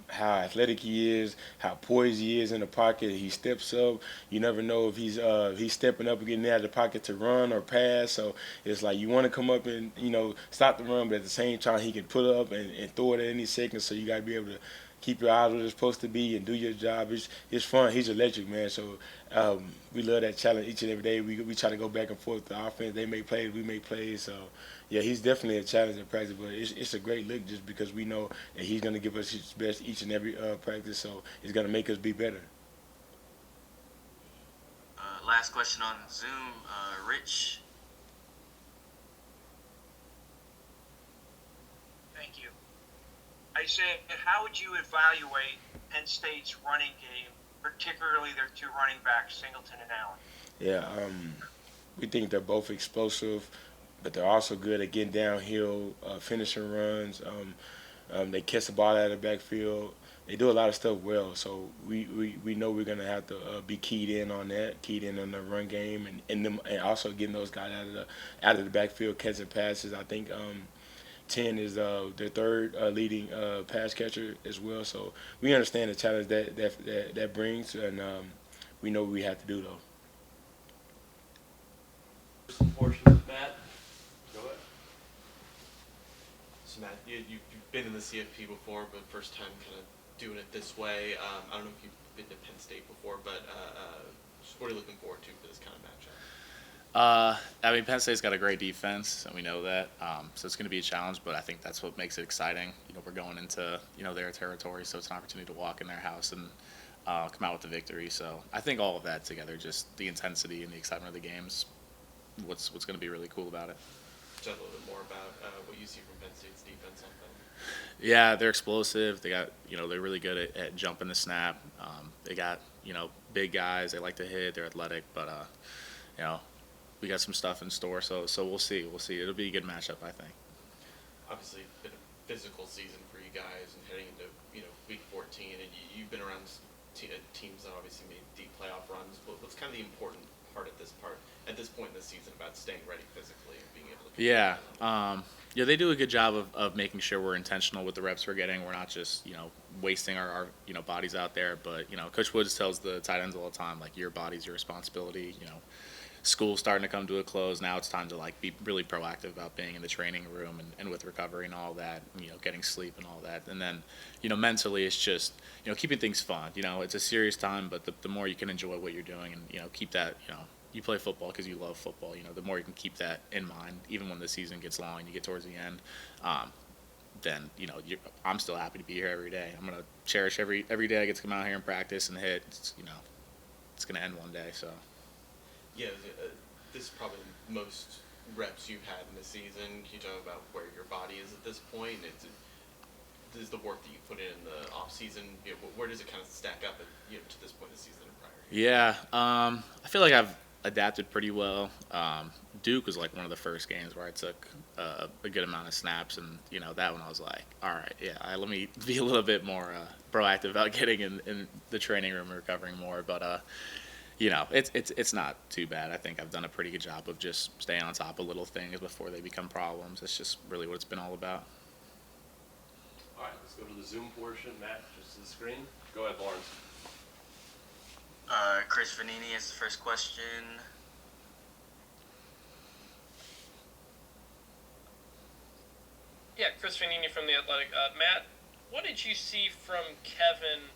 how athletic he is, how poised he is in the pocket. He steps up. You never know if he's stepping up and getting out of the pocket to run or pass. So it's like you want to come up and stop the run, but at the same time he can put up and throw it at any second. So you got to be able to keep your eyes where they're supposed to be and do your job. It's fun. He's electric, man. So we love that challenge each and every day. We try to go back and forth. The offense, they make plays, we make plays. So yeah, he's definitely a challenge in practice, but it's a great look just because we know that he's going to give us his best each and every practice. So it's going to make us be better. Last question on Zoom, Rich. Thank you. I said, how would you evaluate Penn State's running game, particularly their two running backs, Singleton and Allen? Yeah, we think they're both explosive, but they're also good at getting downhill, finishing runs. They catch the ball out of the backfield. They do a lot of stuff well, so we know we're going to have to be keyed in on that, keyed in on the run game, and also getting those guys out of the backfield, catching passes. I think 10 is their third leading pass catcher as well. So we understand the challenge that brings, and we know what we have to do, though. Some portion of Matt. Go ahead. So Matt, you been in the CFP before, but first time kind of doing it this way. I don't know if you've been to Penn State before, but what are you looking forward to for this kind of matchup? I mean, Penn State's got a great defense, and we know that. So it's going to be a challenge, but I think that's what makes it exciting. We're going into, their territory, so it's an opportunity to walk in their house and come out with the victory. So I think all of that together, just the intensity and the excitement of the games, what's going to be really cool about it. Tell a little bit more about what you see from Penn State's defense on film. Yeah, they're explosive. They got, they're really good at jumping the snap. They got, big guys. They like to hit. They're athletic, but, we got some stuff in store. So we'll see. We'll see. It'll be a good matchup, I think. Obviously, been a physical season for you guys, and heading into week 14, and you've been around teams that obviously made deep playoff runs. What's kind of the important part at this point in the season about staying ready physically and being able to? Yeah, they do a good job of making sure we're intentional with the reps we're getting. We're not just wasting our bodies out there. But Coach Woods tells the tight ends all the time, like, your body's your responsibility. School's starting to come to a close. Now it's time to be really proactive about being in the training room and with recovery and all that, getting sleep and all that. And then, mentally it's just, keeping things fun. It's a serious time, but the more you can enjoy what you're doing and, keep that, you play football because you love football. The more you can keep that in mind, even when the season gets long and you get towards the end, then, I'm still happy to be here every day. I'm going to cherish every day I get to come out here and practice and hit. It's going to end one day, so. Yeah, this is probably the most reps you've had in the season. Can you talk about where your body is at this point? Is the work that you put in the off season, where does it kind of stack up to this point in the season and prior? Yeah, I feel like I've adapted pretty well. Duke was like one of the first games where I took a good amount of snaps, and that one I was like, all right, yeah, let me be a little bit more proactive about getting in the training room and recovering more, but. It's not too bad. I think I've done a pretty good job of just staying on top of little things before they become problems. It's just really what it's been all about. All right, let's go to the Zoom portion. Matt, just to the screen. Go ahead, Lawrence. Chris Vanini is the first question. Yeah, Chris Vanini from The Athletic. Matt, what did you see from Kevin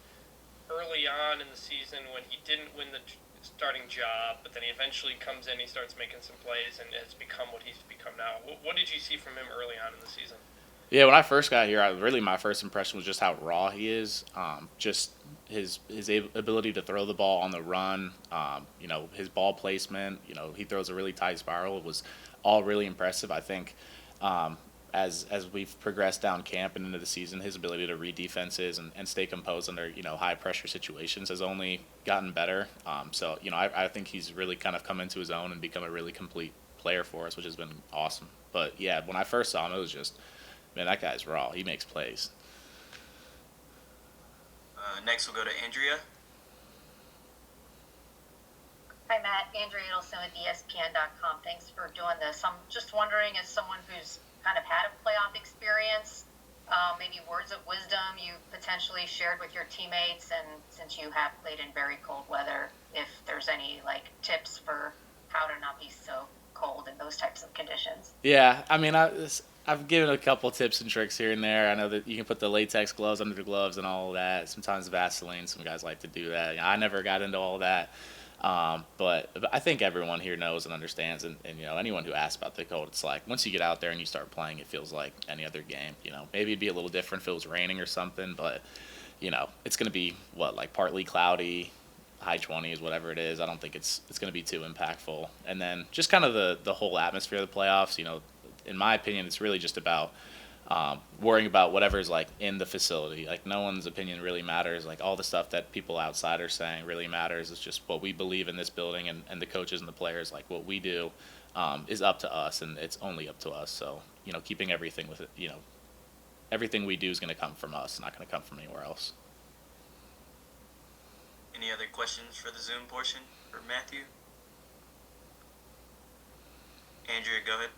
early on in the season when he didn't win the starting job, but then he eventually comes in, he starts making some plays, and has become what he's become now? What did you see from him early on in the season? Yeah, when I first got here, my first impression was just how raw he is. Just his ability to throw the ball on the run, his ball placement. He throws a really tight spiral. It was all really impressive. I think as we've progressed down camp and into the season, his ability to read defenses and stay composed under high pressure situations has only gotten better. So I think he's really kind of come into his own and become a really complete player for us, which has been awesome. But yeah, when I first saw him, it was just, man, that guy's raw. He makes plays. Next, we'll go to Andrea. Hi, Matt. Andrea Edelson with ESPN.com. Thanks for doing this. I'm just wondering, as someone who's kind of had a playoff experience, maybe words of wisdom you potentially shared with your teammates, and since you have played in very cold weather, if there's any tips for how to not be so cold in those types of conditions. Yeah, I mean, I've given a couple tips and tricks here and there. I know that you can put the latex gloves under the gloves and all of that. Sometimes Vaseline, some guys like to do that. I never got into all that. But I think everyone here knows and understands, and anyone who asks about the cold, it's like once you get out there and you start playing, it feels like any other game. Maybe it'd be a little different if it was raining or something, but it's going to be partly cloudy, high 20s, whatever it is. I don't think it's going to be too impactful. And then just kind of the whole atmosphere of the playoffs. In my opinion, it's really just about worrying about whatever's in the facility. No one's opinion really matters. All the stuff that people outside are saying really matters. It's just what we believe in this building, and the coaches and the players, what we do is up to us, and it's only up to us. So keeping everything with it, everything we do is going to come from us, not going to come from anywhere else. Any other questions for the Zoom portion for Matthew? Andrea, go ahead.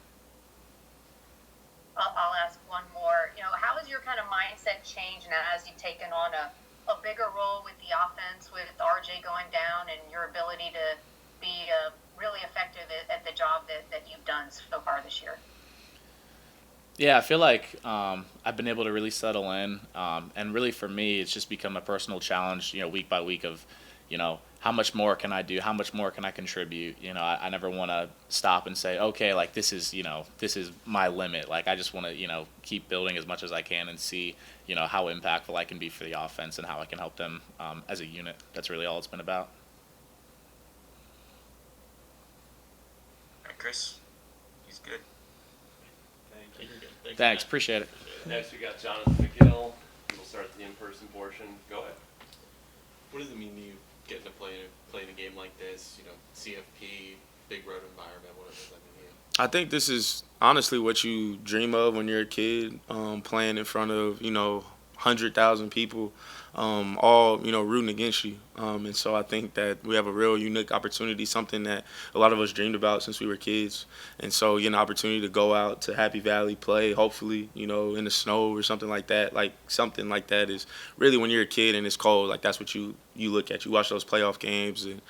I'll ask one more. How has your kind of mindset changed now as you've taken on a bigger role with the offense, with RJ going down, and your ability to be really effective at the job that you've done so far this year? Yeah, I feel like I've been able to really settle in, and really for me, it's just become a personal challenge, week by week of, how much more can I do? How much more can I contribute? I never want to stop and say, okay, like this is my limit. Like I just want to, keep building as much as I can and see, how impactful I can be for the offense and how I can help them as a unit. That's really all it's been about. All right, Chris, he's good. Thank you. Thanks, appreciate it. Next, we got Jonathan McGill. We'll start the in-person portion. Go ahead. What does it mean to you getting to play in a game like this? CFP, big road environment. What does that mean to you? I think this is honestly what you dream of when you're a kid, playing in front of 100,000 people, all rooting against you. And so I think that we have a real unique opportunity, something that a lot of us dreamed about since we were kids. And so an opportunity to go out to Happy Valley, play, hopefully, in the snow or something like that. Like something like that is really when you're a kid and it's cold, like that's what you look at. You watch those playoff games and,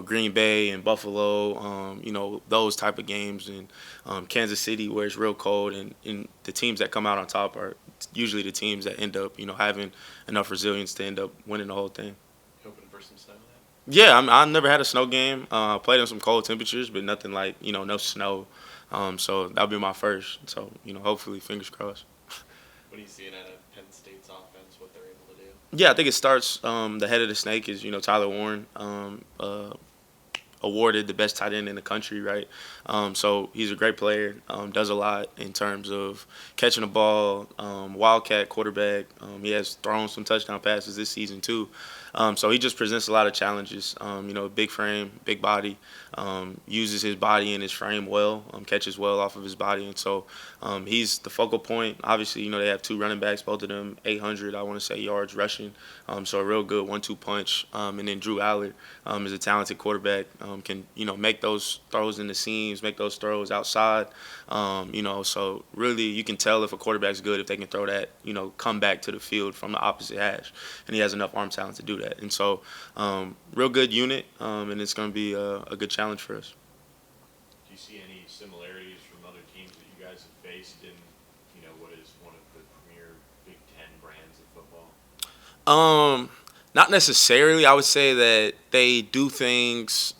Green Bay and Buffalo, those type of games, and Kansas City where it's real cold, and the teams that come out on top are usually the teams that end up, having enough resilience to end up winning the whole thing. Hoping for some snow then? Yeah, I've never had a snow game. Played in some cold temperatures, but nothing like, no snow. So that'll be my first. So, hopefully, fingers crossed. What are you seeing out of Penn State's offense, what they're able to do? Yeah, I think it starts, the head of the snake is, Tyler Warren. Awarded the best tight end in the country, right? So he's a great player, does a lot in terms of catching the ball, wildcat quarterback. He has thrown some touchdown passes this season too. So he just presents a lot of challenges. Big frame, big body, uses his body and his frame well, catches well off of his body. And so he's the focal point. Obviously, they have two running backs, both of them 800, I want to say, yards rushing. So a real good 1-2 punch. And then Drew Allard is a talented quarterback, can, make those throws in the seams, make those throws outside. So really you can tell if a quarterback's good if they can throw that, come back to the field from the opposite hash. And he has enough arm talent to do that. And so real good unit, and it's going to be a good challenge for us. Do you see any similarities from other teams that you guys have faced in, what is one of the premier Big Ten brands of football? Not necessarily. I would say that they do things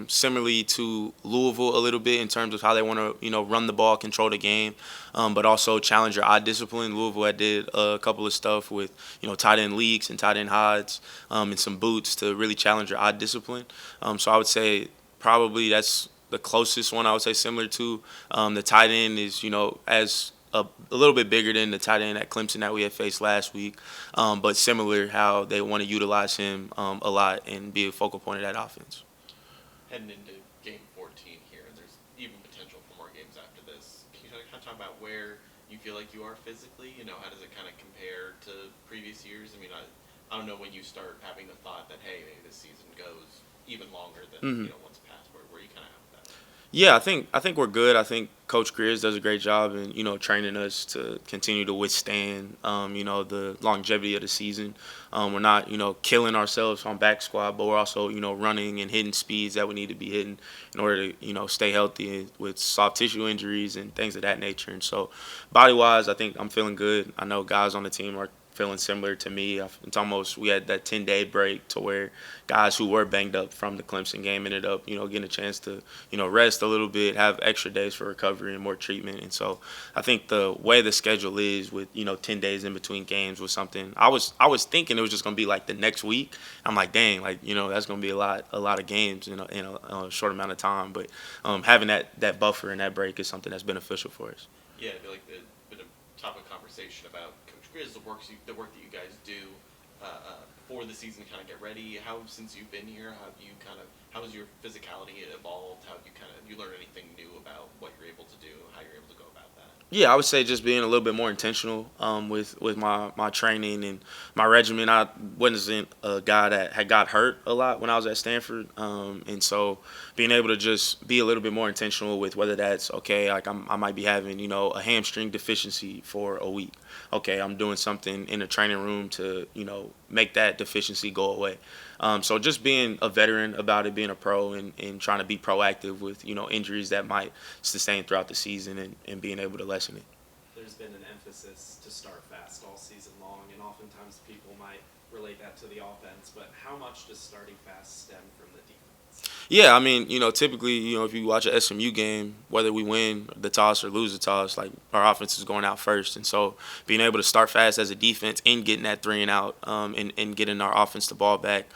similarly to Louisville a little bit in terms of how they want to, run the ball, control the game, but also challenge your eye discipline. Louisville did a couple of stuff with, tight end leaks and tight end hides and some boots to really challenge your eye discipline. So I would say probably that's the closest one I would say similar to. The tight end is, as a little bit bigger than the tight end at Clemson that we had faced last week, but similar how they want to utilize him a lot and be a focal point of that offense. Heading into game 14 here, there's even potential for more games after this. Can you kind of talk about where you feel like you are physically? How does it kind of compare to previous years? I mean, I don't know when you start having the thought that, hey, maybe this season goes even longer than, what's past, where you kind of have that. Yeah, I think we're good. I think Coach Greers does a great job in, training us to continue to withstand, the longevity of the season. We're not, killing ourselves on back squat, but we're also, running and hitting speeds that we need to be hitting in order to, stay healthy with soft tissue injuries and things of that nature. And so body-wise, I think I'm feeling good. I know guys on the team are feeling similar to me. It's almost, we had that 10-day break to where guys who were banged up from the Clemson game ended up, getting a chance to, rest a little bit, have extra days for recovery and more treatment. And so I think the way the schedule is with, 10 days in between games was something I was thinking it was just going to be like the next week. I'm like, dang, like, that's going to be a lot of games in a short amount of time. But having that buffer and that break is something that's beneficial for us. Yeah, I feel like there's been a topic conversation about Coach Grizz, the work that you guys do for the season to kind of get ready. How, since you've been here, how has your physicality evolved? How have you learned anything new about what you're able to do, how you're able to go about that? Yeah, I would say just being a little bit more intentional with my training and my regimen. I wasn't a guy that had got hurt a lot when I was at Stanford, and so being able to just be a little bit more intentional with whether that's okay, like I might be having a hamstring deficiency for a week. Okay, I'm doing something in the training room to make that deficiency go away. So just being a veteran about it, being a pro, and trying to be proactive with injuries that might sustain throughout the season and being able to lessen it. There's been an emphasis to start fast all season long, and oftentimes people might relate that to the offense, but how much does starting fast stem from the defense? Yeah, I mean, typically, if you watch a SMU game, whether we win the toss or lose the toss, like our offense is going out first, and so being able to start fast as a defense and getting that 3 and out, and getting our offense the ball back,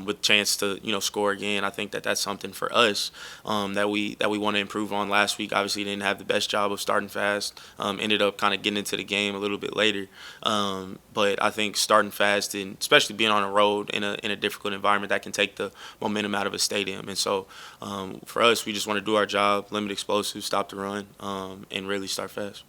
with chance to score again, I think that's something for us that we want to improve on. Last week, obviously, didn't have the best job of starting fast. Ended up kind of getting into the game a little bit later, but I think starting fast, and especially being on the road in a difficult environment, that can take the momentum out of a stadium. And so for us, we just want to do our job, limit explosives, stop the run, and really start fast.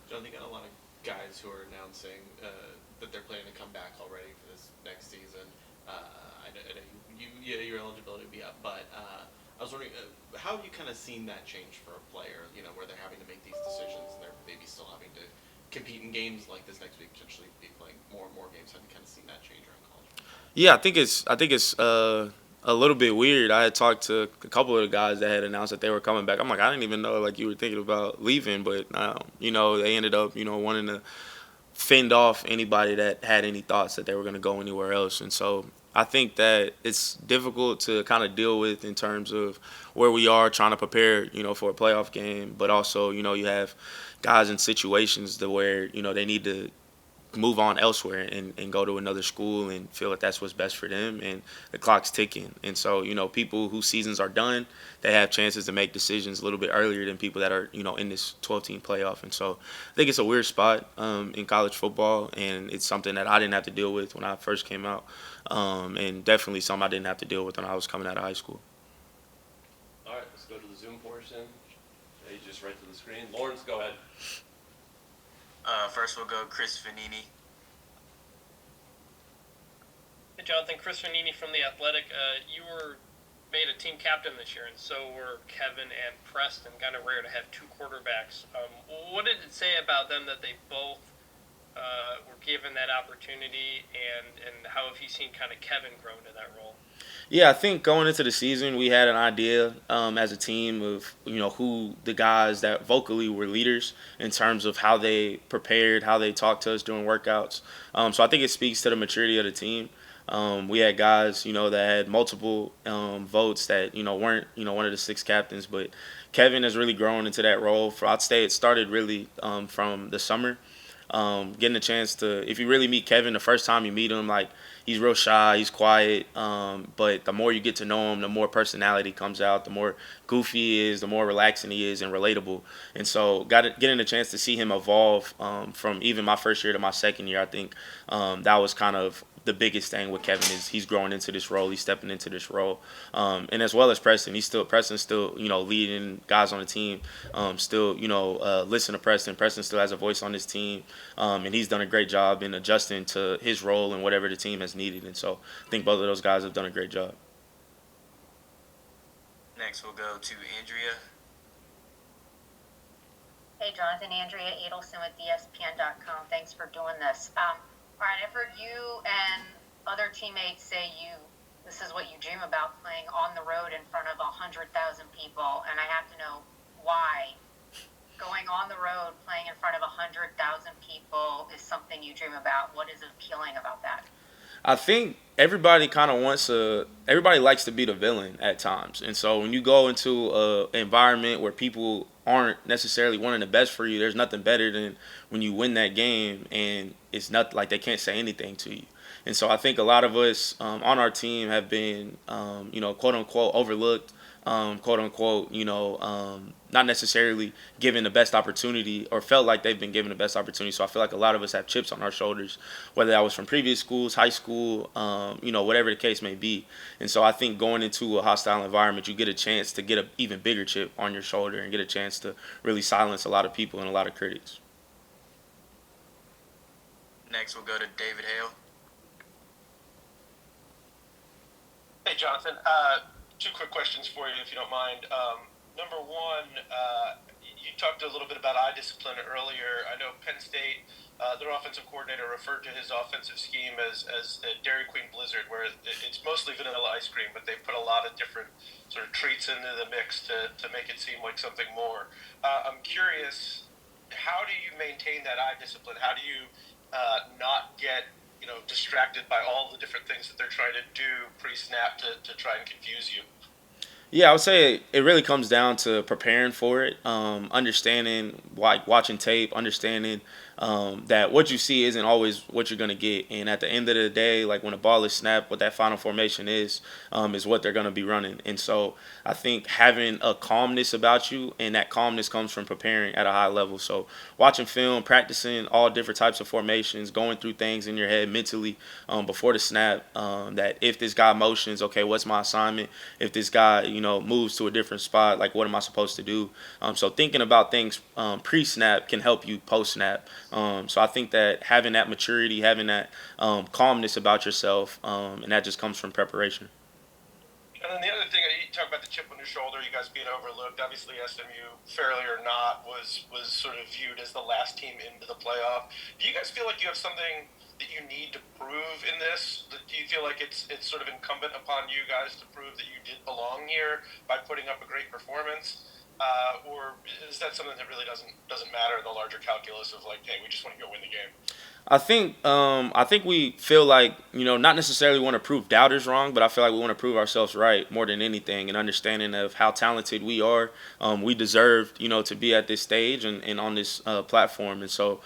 John, they got a lot of guys who are announcing that they're planning to come back already for this next season. I know your eligibility will be up, but I was wondering, how have you kind of seen that change for a player, where they're having to make these decisions and they're maybe still having to compete in games like this next week, potentially be playing more and more games? Have you kind of seen that change around college? Yeah, I think it's a little bit weird. I had talked to a couple of the guys that had announced that they were coming back. I'm like, I didn't even know you were thinking about leaving, but they ended up wanting to fend off anybody that had any thoughts that they were going to go anywhere else. And so I think that it's difficult to kind of deal with in terms of where we are trying to prepare, for a playoff game, but also, you have guys in situations to where, they need to move on elsewhere and go to another school and feel that that's what's best for them, and the clock's ticking. And so, people whose seasons are done, they have chances to make decisions a little bit earlier than people that are, in this 12-team playoff. And so I think it's a weird spot in college football, and it's something that I didn't have to deal with when I first came out, and definitely something I didn't have to deal with when I was coming out of high school. All right, let's go to the Zoom portion. Hey, just right to the screen. Lawrence, go ahead. First we'll go Chris Vanini. Hey, Jonathan, Chris Vanini from The Athletic. You were made a team captain this year, and so were Kevin and Preston. Kind of rare to have 2 quarterbacks. What did it say about them that they both were given that opportunity, and how have you seen kind of Kevin grow into that role? Yeah, I think going into the season, we had an idea as a team of, who the guys that vocally were leaders in terms of how they prepared, how they talked to us during workouts. So I think it speaks to the maturity of the team. We had guys, that had multiple votes that, weren't, one of the 6 captains, but Kevin has really grown into that role. I'd say it started really from the summer. Getting a chance to, if you really meet Kevin the first time you meet him, he's real shy, he's quiet, but the more you get to know him, the more personality comes out, the more goofy he is, the more relaxing he is and relatable. And so getting a chance to see him evolve from even my first year to my second year, I think that was kind of the biggest thing with Kevin is he's growing into this role, he's stepping into this role, and as well as Preston's still leading guys on the team, still listen to Preston. Preston still has a voice on this team, and he's done a great job in adjusting to his role and whatever the team has needed. And so I think both of those guys have done a great job. Next we'll go to Andrea. Hey, Jonathan, Andrea Adelson with ESPN.com. Thanks for doing this. All right, I've heard you and other teammates say this is what you dream about, playing on the road in front of 100,000 people, and I have to know why going on the road, playing in front of 100,000 people is something you dream about. What is appealing about that? I think everybody kind of everybody likes to be the villain at times. And so when you go into an environment where people aren't necessarily wanting the best for you, there's nothing better than when you win that game and it's not like they can't say anything to you. And so I think a lot of us on our team have been, quote unquote, overlooked, quote unquote, not necessarily given the best opportunity or felt like they've been given the best opportunity. So I feel like a lot of us have chips on our shoulders, whether that was from previous schools, high school, whatever the case may be. And so I think going into a hostile environment, you get a chance to get an even bigger chip on your shoulder and get a chance to really silence a lot of people and a lot of critics. Next we'll go to David Hale. Hey, Jonathan. 2 quick questions for you, if you don't mind. Number one, you talked a little bit about eye discipline earlier. I know Penn State, their offensive coordinator referred to his offensive scheme as a Dairy Queen Blizzard, where it's mostly vanilla ice cream, but they put a lot of different sort of treats into the mix to make it seem like something more. I'm curious, how do you maintain that eye discipline? How do you not get distracted by all the different things that they're trying to do pre-snap to try and confuse you? Yeah, I would say it really comes down to preparing for it, understanding, like watching tape, understanding that what you see isn't always what you're going to get. And at the end of the day, like when a ball is snapped, what that final formation is what they're going to be running. And so I think having a calmness about you, and that calmness comes from preparing at a high level. So watching film, practicing all different types of formations, going through things in your head mentally before the snap, that if this guy motions, okay, what's my assignment? If this guy, moves to a different spot, like what am I supposed to do? So thinking about things pre-snap can help you post-snap. So I think that having that maturity, having that calmness about yourself, and that just comes from preparation. And then the other thing, you talk about the chip on your shoulder, you guys being overlooked. Obviously, SMU, fairly or not, was sort of viewed as the last team into the playoff. Do you guys feel like you have something that you need to prove in this? Do you feel like it's sort of incumbent upon you guys to prove that you did belong here by putting up a great performance? Or is that something that really doesn't matter in the larger calculus of like, hey, we just want to go win the game? I think we feel like, not necessarily want to prove doubters wrong, but I feel like we want to prove ourselves right more than anything, and understanding of how talented we are. We deserve, to be at this stage and on this platform. And so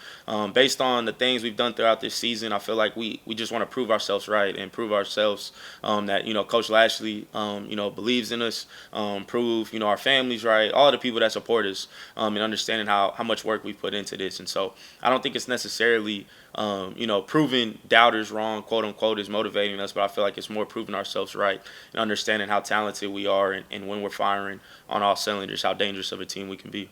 based on the things we've done throughout this season, I feel like we just want to prove ourselves right and prove ourselves that, Coach Lashlee, believes in us, prove, our families right, all the people that support us, and understanding how much work we've put into this. And so I don't think it's necessarily proving doubters wrong, quote unquote, is motivating us, but I feel like it's more proving ourselves right and understanding how talented we are, and when we're firing on all cylinders, how dangerous of a team we can be.